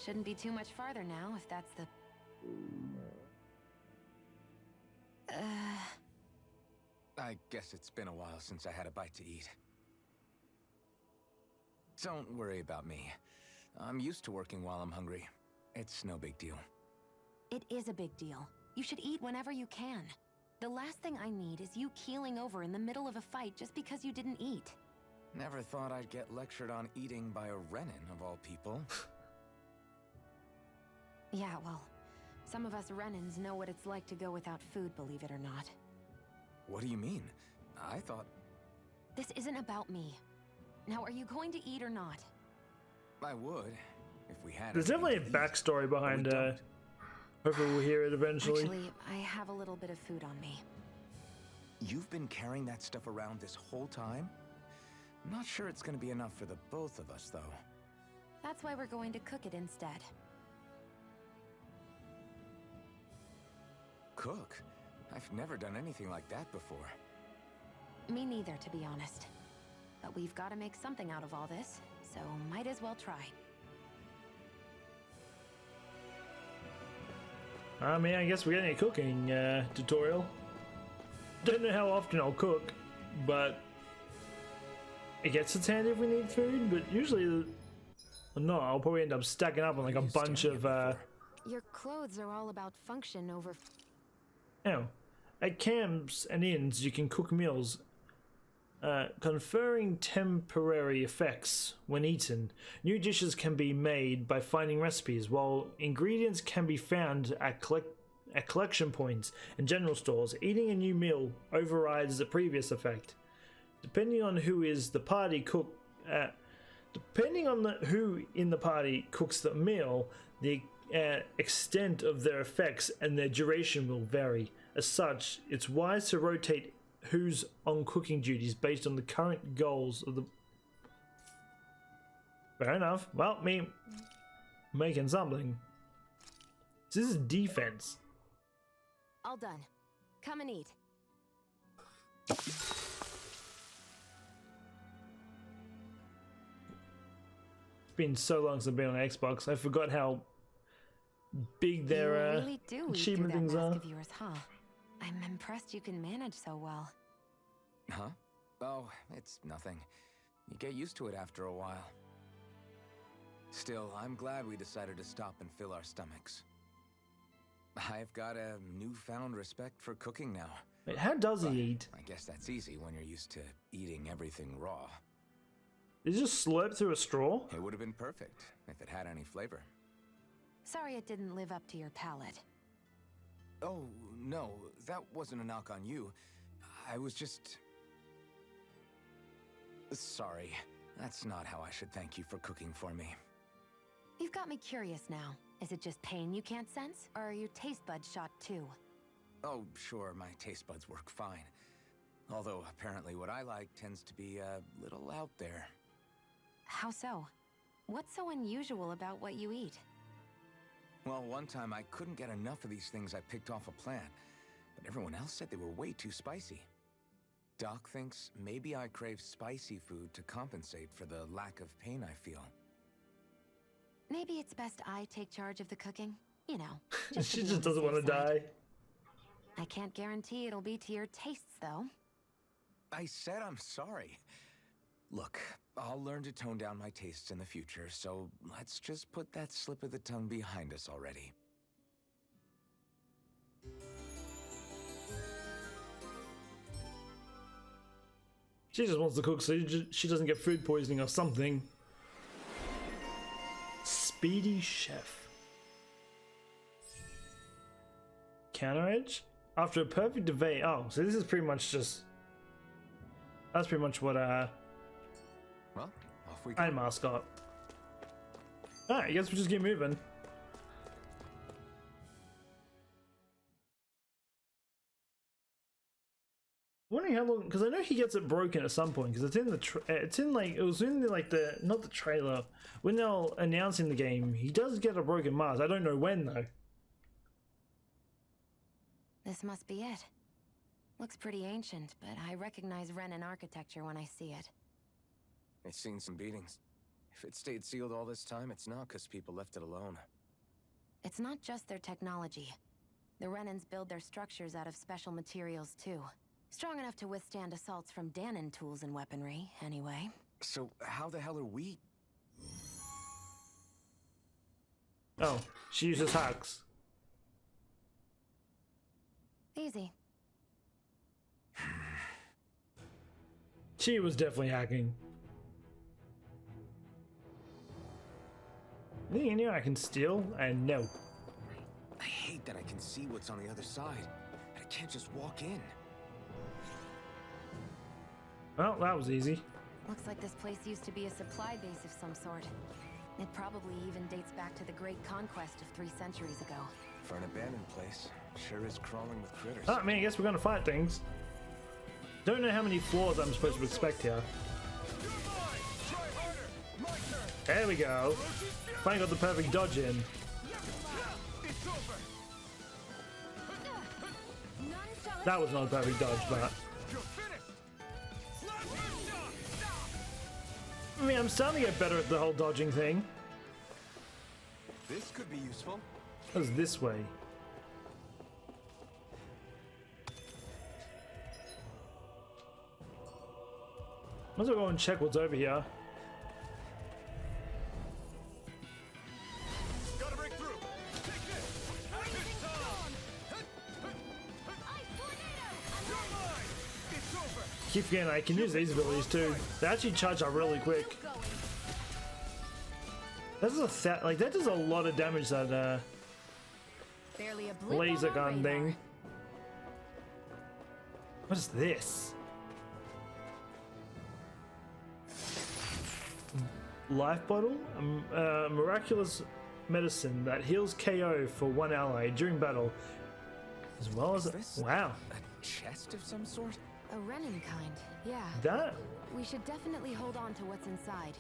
Shouldn't be too much farther now, if that's the... I guess it's been a while since I had a bite to eat. Don't worry about me. I'm used to working while I'm hungry. It's no big deal. It is a big deal. You should eat whenever you can. The last thing I need is you keeling over in the middle of a fight just because you didn't eat. Never thought I'd get lectured on eating by a Renan, of all people. Yeah, well, some of us Renans know what it's like to go without food, believe it or not. What do you mean? I thought... This isn't about me. Now, are you going to eat or not? I would, if we had... There's definitely a backstory behind, hopefully we'll hear it eventually. Actually, I have a little bit of food on me. You've been carrying that stuff around this whole time? I'm not sure it's gonna be enough for the both of us, though. That's why we're going to cook it instead. Cook? I've never done anything like that before. Me neither, to be honest. But we've got to make something out of all this, so might as well try. I mean, I guess we're getting a cooking tutorial. Don't know how often I'll cook, but it gets its handy if we need food, but usually, no, I'll probably end up stacking up on like a bunch of, Your clothes are all about function over... Oh, at camps and inns you can cook meals, conferring temporary effects when eaten. New dishes can be made by finding recipes, while ingredients can be found at collection points and general stores. Eating a new meal overrides the previous effect. Depending on who in the party cooks the meal, the extent of their effects and their duration will vary. As such, it's wise to rotate who's on cooking duties based on the current goals of the... Fair enough. Well, me making something. This is defense. All done. Come and eat. It's been so long since I've been on Xbox. I forgot how big their you really do achievement things things are. of yours, huh? I'm impressed you can manage so well. Huh? Oh, it's nothing. You get used to it after a while. Still, I'm glad we decided to stop and fill our stomachs. I've got a newfound respect for cooking now. Wait, how does he eat? I guess that's easy when you're used to eating everything raw. Did he just slurp through a straw? It would have been perfect if it had any flavor. Sorry it didn't live up to your palate. Oh, no, that wasn't a knock on you. I was just... Sorry. That's not how I should thank you for cooking for me. You've got me curious now. Is it just pain you can't sense, or are your taste buds shot too? Oh, sure, my taste buds work fine. Although apparently what I like tends to be a little out there. How so? What's so unusual about what you eat? Well, one time I couldn't get enough of these things I picked off a plant, but everyone else said they were way too spicy. Doc thinks maybe I crave spicy food to compensate for the lack of pain I feel. Maybe it's best I take charge of the cooking. You know, just to She be just on the doesn't want to safe side. die. I can't guarantee it'll be to your tastes, though. I said I'm sorry. Look, I'll learn to tone down my tastes in the future, so let's just put that slip of the tongue behind us already. She just wants to cook so she doesn't get food poisoning or something. Speedy chef. Counter edge? After a perfect evade. Oh, so this is pretty much just... That's pretty much what Well, off we go. Iron Mascot. Alright, I guess we just keep moving. I'm wondering how long, because I know he gets it broken at some point, because it's in the it was in the, like the, not the trailer, when they were announcing the game, he does get a broken Mars. I don't know when though. This must be it. Looks pretty ancient, but I recognize Renan architecture when I see it. It's seen some beatings. If it stayed sealed all this time, it's not because people left it alone. It's not just their technology. The Renans build their structures out of special materials too. Strong enough to withstand assaults from Dahnan tools and weaponry, anyway. So how the hell are we? Oh, she uses hacks. Easy. She was definitely hacking. Anything in here I can steal? And no. I hate that I can see what's on the other side, but I can't just walk in. Well, that was easy. Looks like this place used to be a supply base of some sort. It probably even dates back to the Great Conquest of 3 centuries ago. For an abandoned place, sure is crawling with critters. Oh, I mean, I guess we're gonna fight things. Don't know how many floors I'm supposed to expect here. There we go. Finally got the perfect dodge in. That was not a perfect dodge, but... I mean, I'm starting to get better at the whole dodging thing. This could be useful. That was this way. Might as well go and check what's over here. Gotta break through. Take this. It's over. Keep forgetting I can use these abilities too. They actually charge up really quick. That does that does a lot of damage, that Barely a blip laser on our gun radar. thing. What is this? Life bottle? A miraculous medicine that heals KO for one ally during battle. As well as... Is this Wow. a chest of some sort? A Renan kind, yeah. That... We should definitely hold on to what's inside.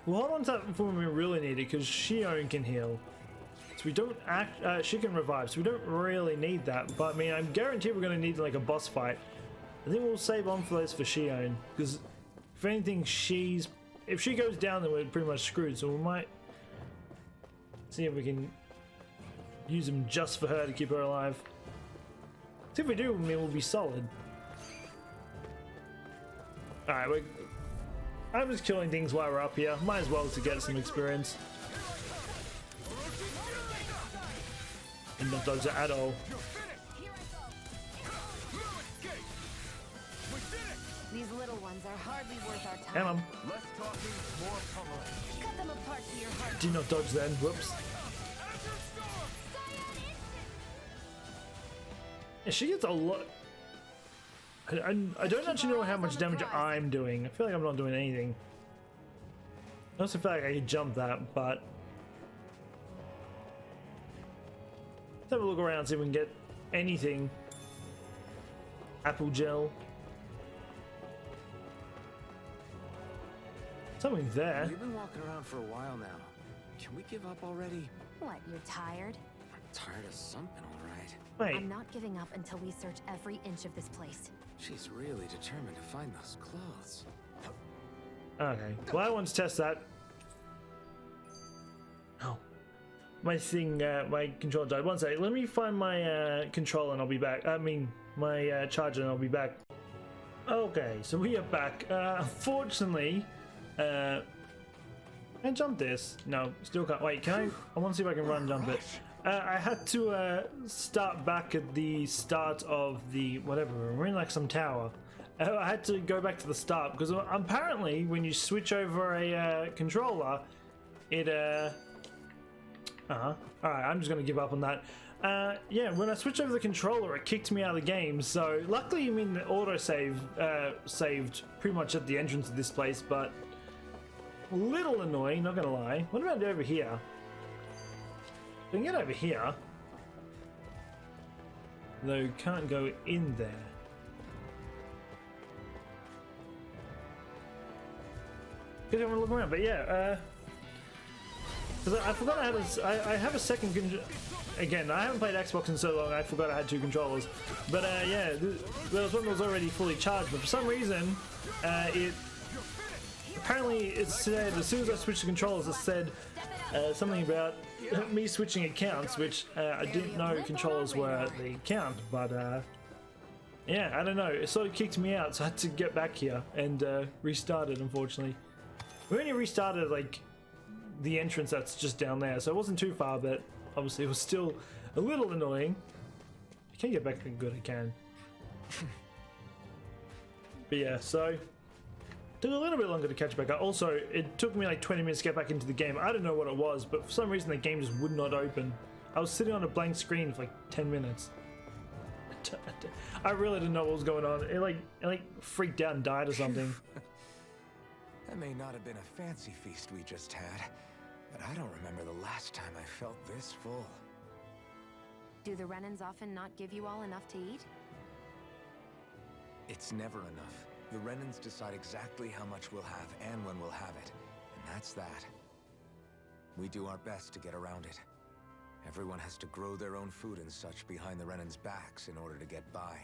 We'll hold on to that before we really need it, because Shion can heal. So we don't she can revive, so we don't really need that. But I mean, I'm guaranteed we're going to need like a boss fight. I think we'll save on for those for Shion, because if anything, if she goes down, then we're pretty much screwed. So we might see if we can use them just for her to keep her alive. See if we do, I mean, we'll be solid. Alright, I'm just killing things while we're up here. Might as well to get some experience. And not dodge it at all. These little ones are hardly worth our time. Come on. Less talking, more pummeling. Cut them apart to your heart. Did not dodge then. Whoops. Yeah, she gets a lot. I don't actually know how much damage I'm doing. I feel like I'm not doing anything. I also feel like I could jump that, but... Let's have a look around, see if we can get anything. Apple gel. Something there. We've been walking around for a while now. Can we give up already? What, you're tired? I'm tired of something, all right. Wait. I'm not giving up until we search every inch of this place. She's really determined to find those clothes. Okay. Well, I want to test that. Oh. My thing, my controller died. One second. Let me find my controller and I'll be back. I mean, my charger and I'll be back. Okay, so we are back. Unfortunately, can I jump this? No, still can't. Wait, can I? I want to see if I can run and jump it. I had to start back at the start of the whatever. We're in like some tower. I had to go back to the start because apparently when you switch over a controller, it Alright, I'm just gonna give up on that. Yeah, when I switched over the controller, it kicked me out of the game. So luckily, I mean, the autosave saved pretty much at the entrance of this place, but a little annoying, not gonna lie. What about over here? We can get over here, though can't go in there. Good, everyone look around, but yeah. Because I forgot I have a second. Again, I haven't played Xbox in so long. I forgot I had two controllers. But yeah, there was one that was already fully charged. But for some reason, apparently it said as soon as I switched the controllers, it said something about me switching accounts, which I didn't know controllers were the account. But yeah, I don't know. It sort of kicked me out, so I had to get back here and restart it. Unfortunately, we only restarted like the entrance that's just down there, so it wasn't too far, but obviously it was still a little annoying. I can get back. Good, I can. But yeah, so took a little bit longer to catch back up. Also, it took me like 20 minutes to get back into the game. I don't know what it was, but for some reason the game just would not open. I was sitting on a blank screen for like 10 minutes. I really didn't know what was going on. It like freaked out and died or something. That may not have been a fancy feast we just had, but I don't remember the last time I felt this full. Do the Renans often not give you all enough to eat? It's never enough. The Renans decide exactly how much we'll have and when we'll have it, and that's that. We do our best to get around it. Everyone has to grow their own food and such behind the Renans' backs in order to get by.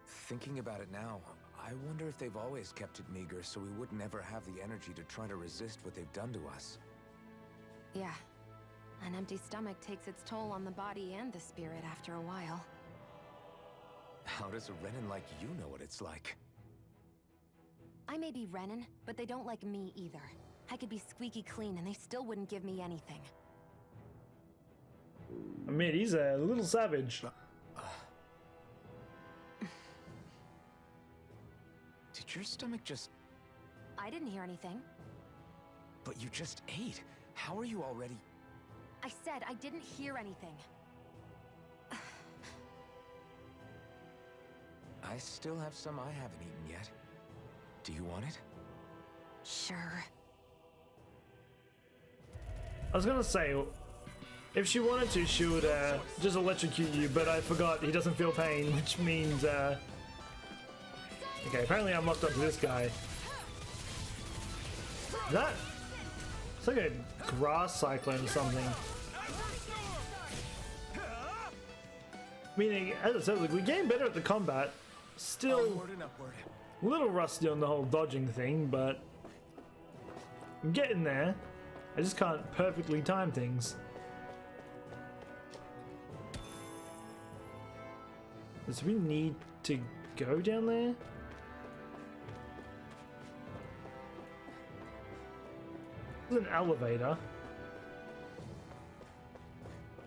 Thinking about it now, I wonder if they've always kept it meager so we would never have the energy to try to resist what they've done to us. Yeah. An empty stomach takes its toll on the body and the spirit after a while. How does a Renan like you know what it's like? I may be Renan, but they don't like me either. I could be squeaky clean and they still wouldn't give me anything. I mean, he's a little savage. Did your stomach just... I didn't hear anything. But you just ate. How are you already... I said I didn't hear anything. I still have some I haven't eaten yet. Do you want it? Sure. I was gonna say, if she wanted to, she would just electrocute you, but I forgot he doesn't feel pain, which means, okay, apparently I'm locked onto this guy. That... It's like a grass cyclone or something. Meaning, as I said, like, we're getting better at the combat. Still a little rusty on the whole dodging thing, but I'm getting there. I just can't perfectly time things. So we need to go down there? There's an elevator.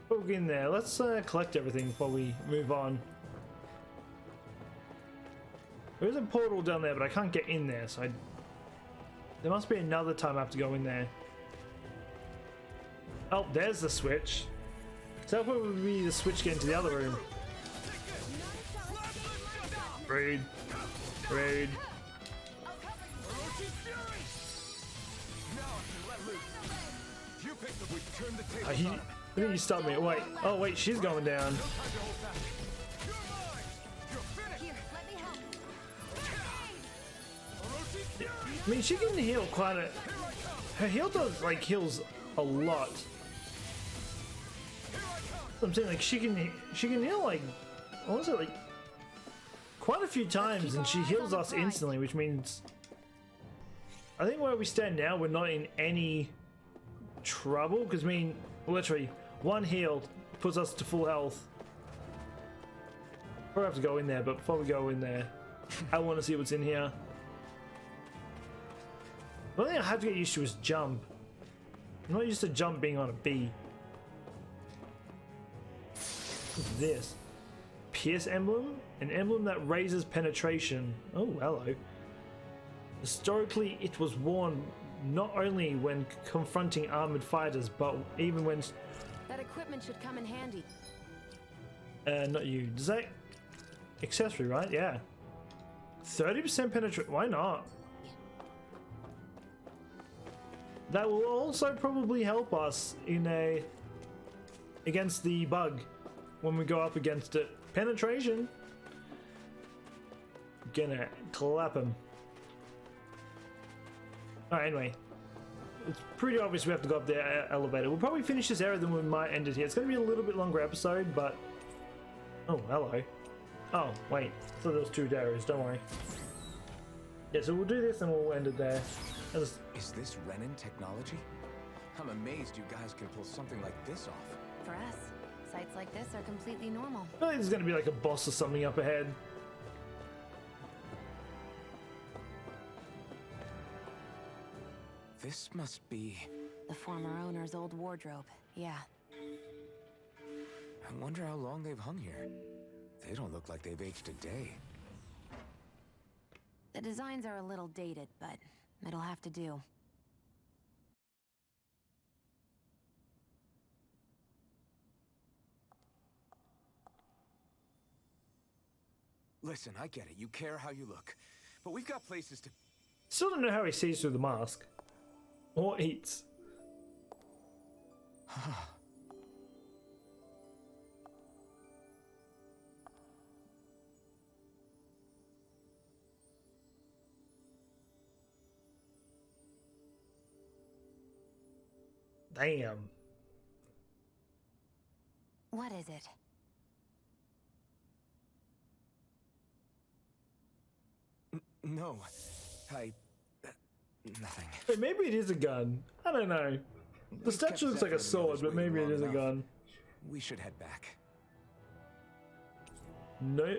We'll get in there. Let's collect everything before we move on. There is a portal down there, but I can't get in there, so there must be another time I have to go in there. Oh, there's the switch. So that would be the switch getting to the other room. Raid. Raid. I think you stopped me. Wait. Oh, wait, she's going down. Here, let me help. I mean, she can heal quite a... Her heal does, like, heals a lot. I'm saying, like, she can heal, like, what was it, like, quite a few times, and she heals us instantly, which means... I think where we stand now, we're not in any trouble, because, I mean, literally, one heal puts us to full health. We'll have to go in there, but before we go in there, I want to see what's in here. The only thing I have to get used to is jump. I'm not used to jump being on a bee. What's this? Pierce emblem? An emblem that raises penetration. Oh, hello. Historically, it was worn not only when confronting armored fighters, but even when... That equipment should come in handy. Not you. Does that... Accessory, right? Yeah. 30% penetration. Why not? That will also probably help us in a... against the bug when we go up against it. Penetration. Gonna clap him. Alright, anyway. It's pretty obvious we have to go up the elevator. We'll probably finish this area, then we might end it here. It's gonna be a little bit longer episode, but... Oh, hello. Oh, wait. So there's two areas, don't worry. Yeah, so we'll do this and we'll end it there. Is this Renan technology? I'm amazed you guys can pull something like this off. For us, sites like this are completely normal. I think there's gonna be like a boss or something up ahead. This must be... The former owner's old wardrobe, yeah. I wonder how long they've hung here. They don't look like they've aged a day. The designs are a little dated, but it'll have to do. Listen, I get it. You care how you look. But we've got places to... Still don't know how he sees through the mask. Or eats. Damn. What is it? No. Nothing. Hey, maybe it is a gun. I don't know. The statue looks like a sword, but maybe it is a gun. We should head back. No.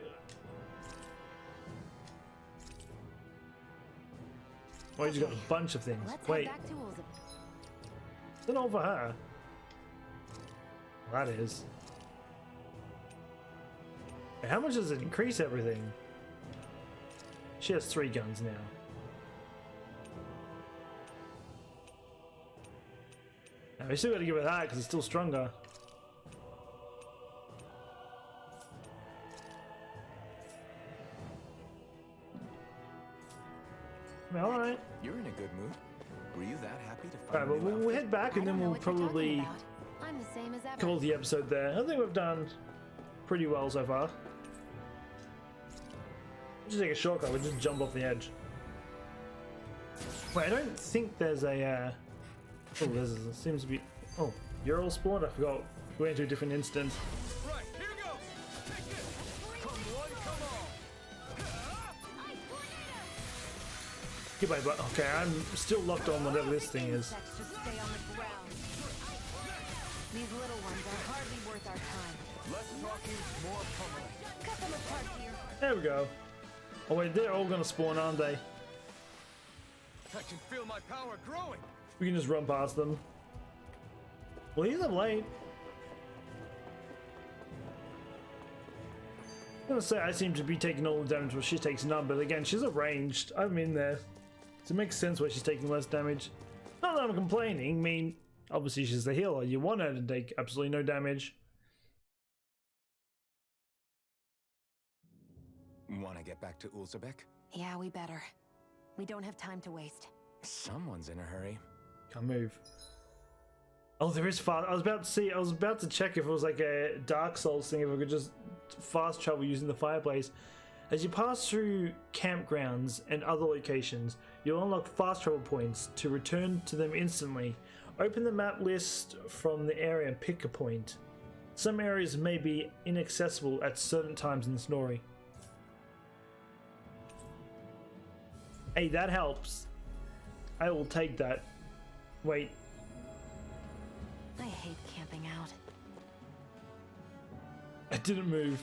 Oh, he's got a bunch of things. Let's Wait, head back to Ulza. is it over her? That is. Hey, how much does it increase everything? She has 3 guns now. Now, we still got to give her that because it's still stronger. Alright. You're in a good mood. Were you that happy to find Alright, well, we'll head back and then we'll probably I'm the same as ever. call the episode there. I think we've done pretty well so far. Just take a shortcut, we'll just jump off the edge. Wait, I don't think there's a oh, there seems to be... Oh, you're all spawned? I forgot. We went to a different instance. Right, here goes! Take this! Come one, come all! Get my butt. Okay, I'm still locked on whatever this thing is. Insects just stay on the ground. These little ones are hardly worth our time. Less talking, more pummeling. Cut them apart here. There we go. Oh wait, they're all gonna spawn, aren't they? I can feel my power growing. We can just run past them. Well, he's up late. I'm gonna say I seem to be taking all the damage while she takes none, but again, she's at ranged. I'm in there. So it makes sense why she's taking less damage. Not that I'm complaining, I mean, obviously she's the healer. You want her to take absolutely no damage. Want to get back to Ulzabek? Yeah, we better. We don't have time to waste. Someone's in a hurry. Can't move. Oh, there is fast. I was about to check if it was like a Dark Souls thing, if I could just fast travel using the fireplace. As you pass through campgrounds and other locations, you'll unlock fast travel points to return to them instantly. Open the map list from the area and pick a point. Some areas may be inaccessible at certain times in the story. Hey, that helps. I will take that. Wait. I hate camping out. I didn't move.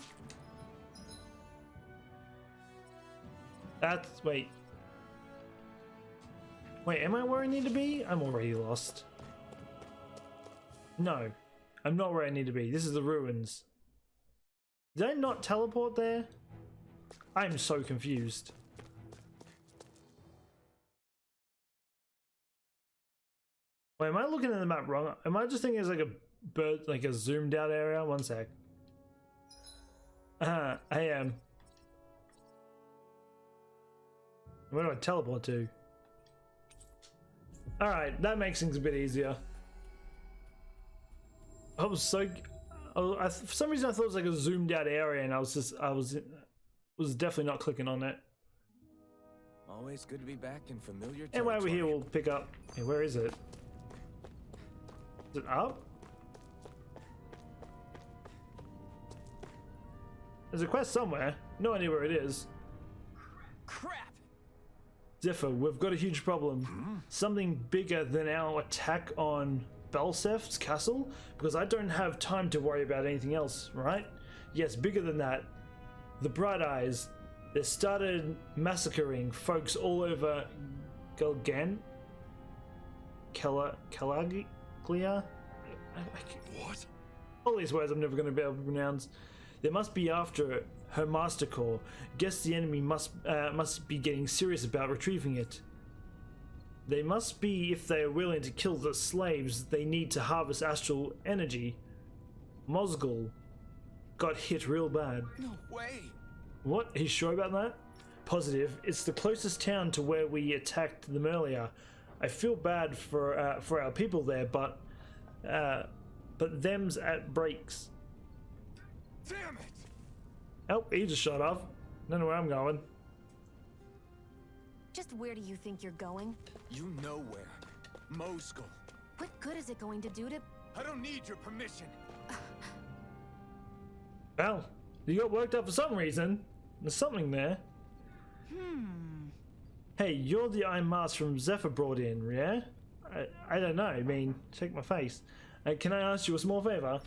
That's... Wait. Wait, am I where I need to be? I'm already lost. No. I'm not where I need to be. This is the ruins. Did I not teleport there? I'm so confused. Wait, am I looking at the map wrong? Am I just thinking it's like a bird, like a zoomed out area? One sec. I am. Where do I teleport to? Alright, that makes things a bit easier. I was so... for some reason I thought it was like a zoomed out area and I was definitely not clicking on it. Always good to be back in familiar territory. And while we're here, we'll pick up... Hey, where is it? Is it up? There's a quest somewhere. No idea where it is. Crap! Zephyr, we've got a huge problem. Something bigger than our attack on Belsef's castle? Because I don't have time to worry about anything else, right? Yes, bigger than that. The Bright Eyes. They started massacring folks all over Gulgan? Calaglia? What? All these words I'm never going to be able to pronounce. They must be after her master core. Guess the enemy must be getting serious about retrieving it. They must be if they are willing to kill the slaves they need to harvest astral energy. Mozgul got hit real bad. No way! What? Are you sure about that? Positive. It's the closest town to where we attacked them earlier. I feel bad for our people there, but them's at breaks. Damn it! Oh, he just shot off. Don't know where I'm going. Just where do you think you're going? You know where. Moscow. What good is it going to do to... I don't need your permission. Well, you got worked up for some reason. There's something there. Hey, you're the Iron Mask from Zephyr brought in, yeah? I don't know. I mean, check my face. Can I ask you a small favor?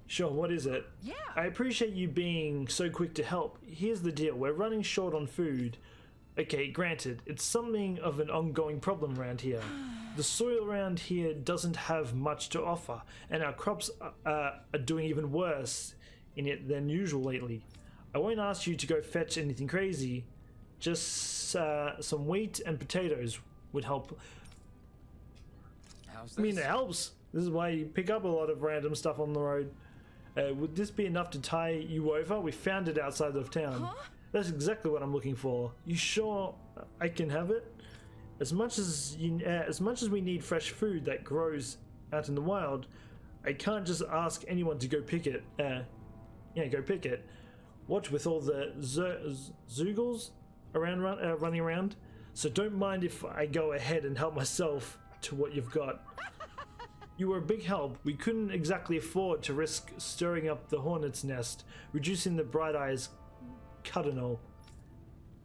Sure, what is it? Yeah. I appreciate you being so quick to help. Here's the deal. We're running short on food. Okay, granted, it's something of an ongoing problem around here. The soil around here doesn't have much to offer, and our crops are doing even worse in it than usual lately. I won't ask you to go fetch anything crazy. Just some wheat and potatoes would help. How's this? I mean, it helps. This is why you pick up a lot of random stuff on the road. Would this be enough to tie you over? We found it outside of town. Huh? That's exactly what I'm looking for. You sure I can have it? As much as we need fresh food that grows out in the wild, I can't just ask anyone to go pick it. Go pick it. Watch with all the Zoogles running around. So don't mind if I go ahead and help myself to what you've got. You were a big help. We couldn't exactly afford to risk stirring up the hornet's nest, reducing the Bright Eyes cardinal.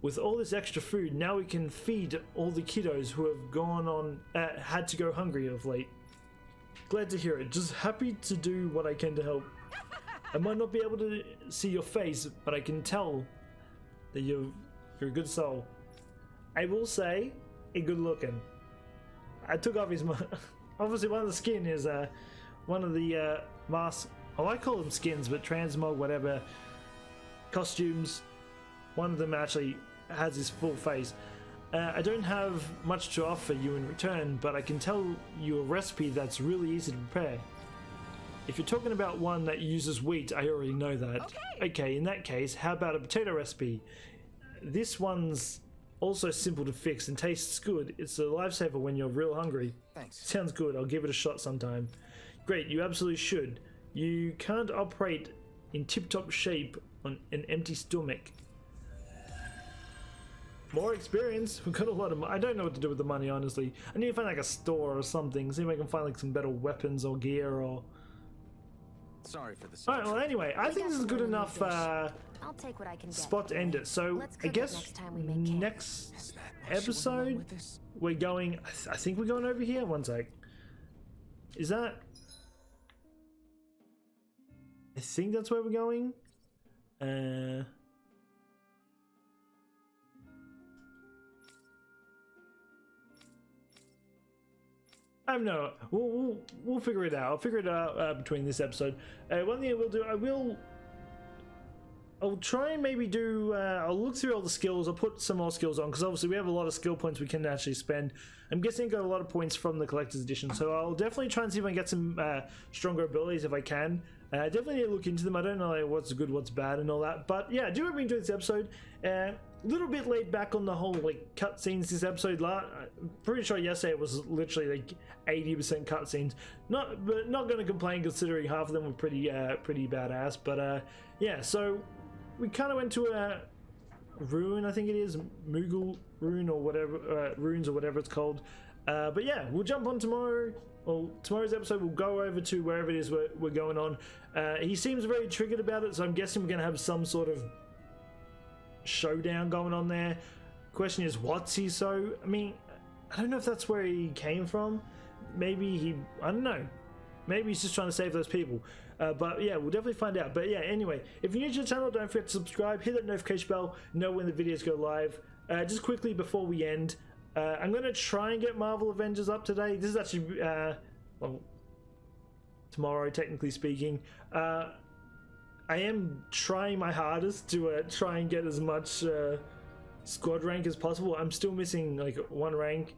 With all this extra food, now we can feed all the kiddos who have had to go hungry of late. Glad to hear it. Just happy to do what I can to help. I might not be able to see your face, but I can tell that you're a good soul. I will say, a good looking. I took off his obviously one of the skin is one of the masks. Oh, I call them skins, but transmog, whatever, costumes. One of them actually has his full face. I don't have much to offer you in return, but I can tell you a recipe that's really easy to prepare. If you're talking about one that uses wheat, I already know that. Okay, in that case, how about a potato recipe? This one's also simple to fix and tastes good. It's a lifesaver when you're real hungry. Thanks. Sounds good. I'll give it a shot sometime. Great, you absolutely should. You can't operate in tip-top shape on an empty stomach. more experience. We've got a lot of I don't know what to do with the money, honestly. I need to find like a store or something, see if I can find like some better weapons or gear or... Sorry for the Alright, well anyway, I think this is good enough I'll take what I can get. spot to end it. So Let's I cook it guess next time we make camp. next Is that why she went along episode with this? we're going, I think we're going over here. One sec. Is that... I think that's where we're going. I don't know. We'll figure it out. I'll figure it out between this episode. One thing I will do, I'll try and maybe do. I'll look through all the skills. I'll put some more skills on because obviously we have a lot of skill points we can actually spend. I'm guessing I got a lot of points from the collector's edition, so I'll definitely try and see if I can get some stronger abilities if I can. I definitely need to look into them. I don't know like, what's good, what's bad, and all that. But yeah, I do hope you enjoyed this episode. A little bit laid back on the whole like cutscenes this episode. I'm pretty sure yesterday it was literally like 80% cutscenes. Not going to complain considering half of them were pretty badass. But yeah, so we kind of went to a ruin, I think it is Moogle ruin or whatever, ruins or whatever it's called. But yeah, we'll jump on tomorrow. Well, tomorrow's episode we'll go over to wherever it is we're going on. He seems very triggered about it, so I'm guessing we're going to have some sort of showdown going on there. Question is, what's he so? I mean, I don't know if that's where he came from. Maybe I don't know. Maybe he's just trying to save those people. But yeah, we'll definitely find out. But yeah, anyway, if you're new to the channel, don't forget to subscribe, hit that notification bell, know when the videos go live. Just quickly before we end, I'm going to try and get Marvel Avengers up today. This is actually, well, tomorrow, technically speaking. I am trying my hardest to try and get as much squad rank as possible. I'm still missing like 1 rank,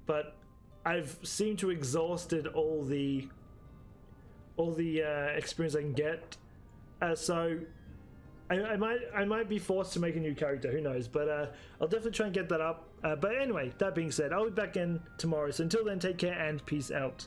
but I've seemed to exhausted all the experience I can get. So I might be forced to make a new character, who knows, but I'll definitely try and get that up. But anyway, that being said, I'll be back in tomorrow, so until then, take care and peace out.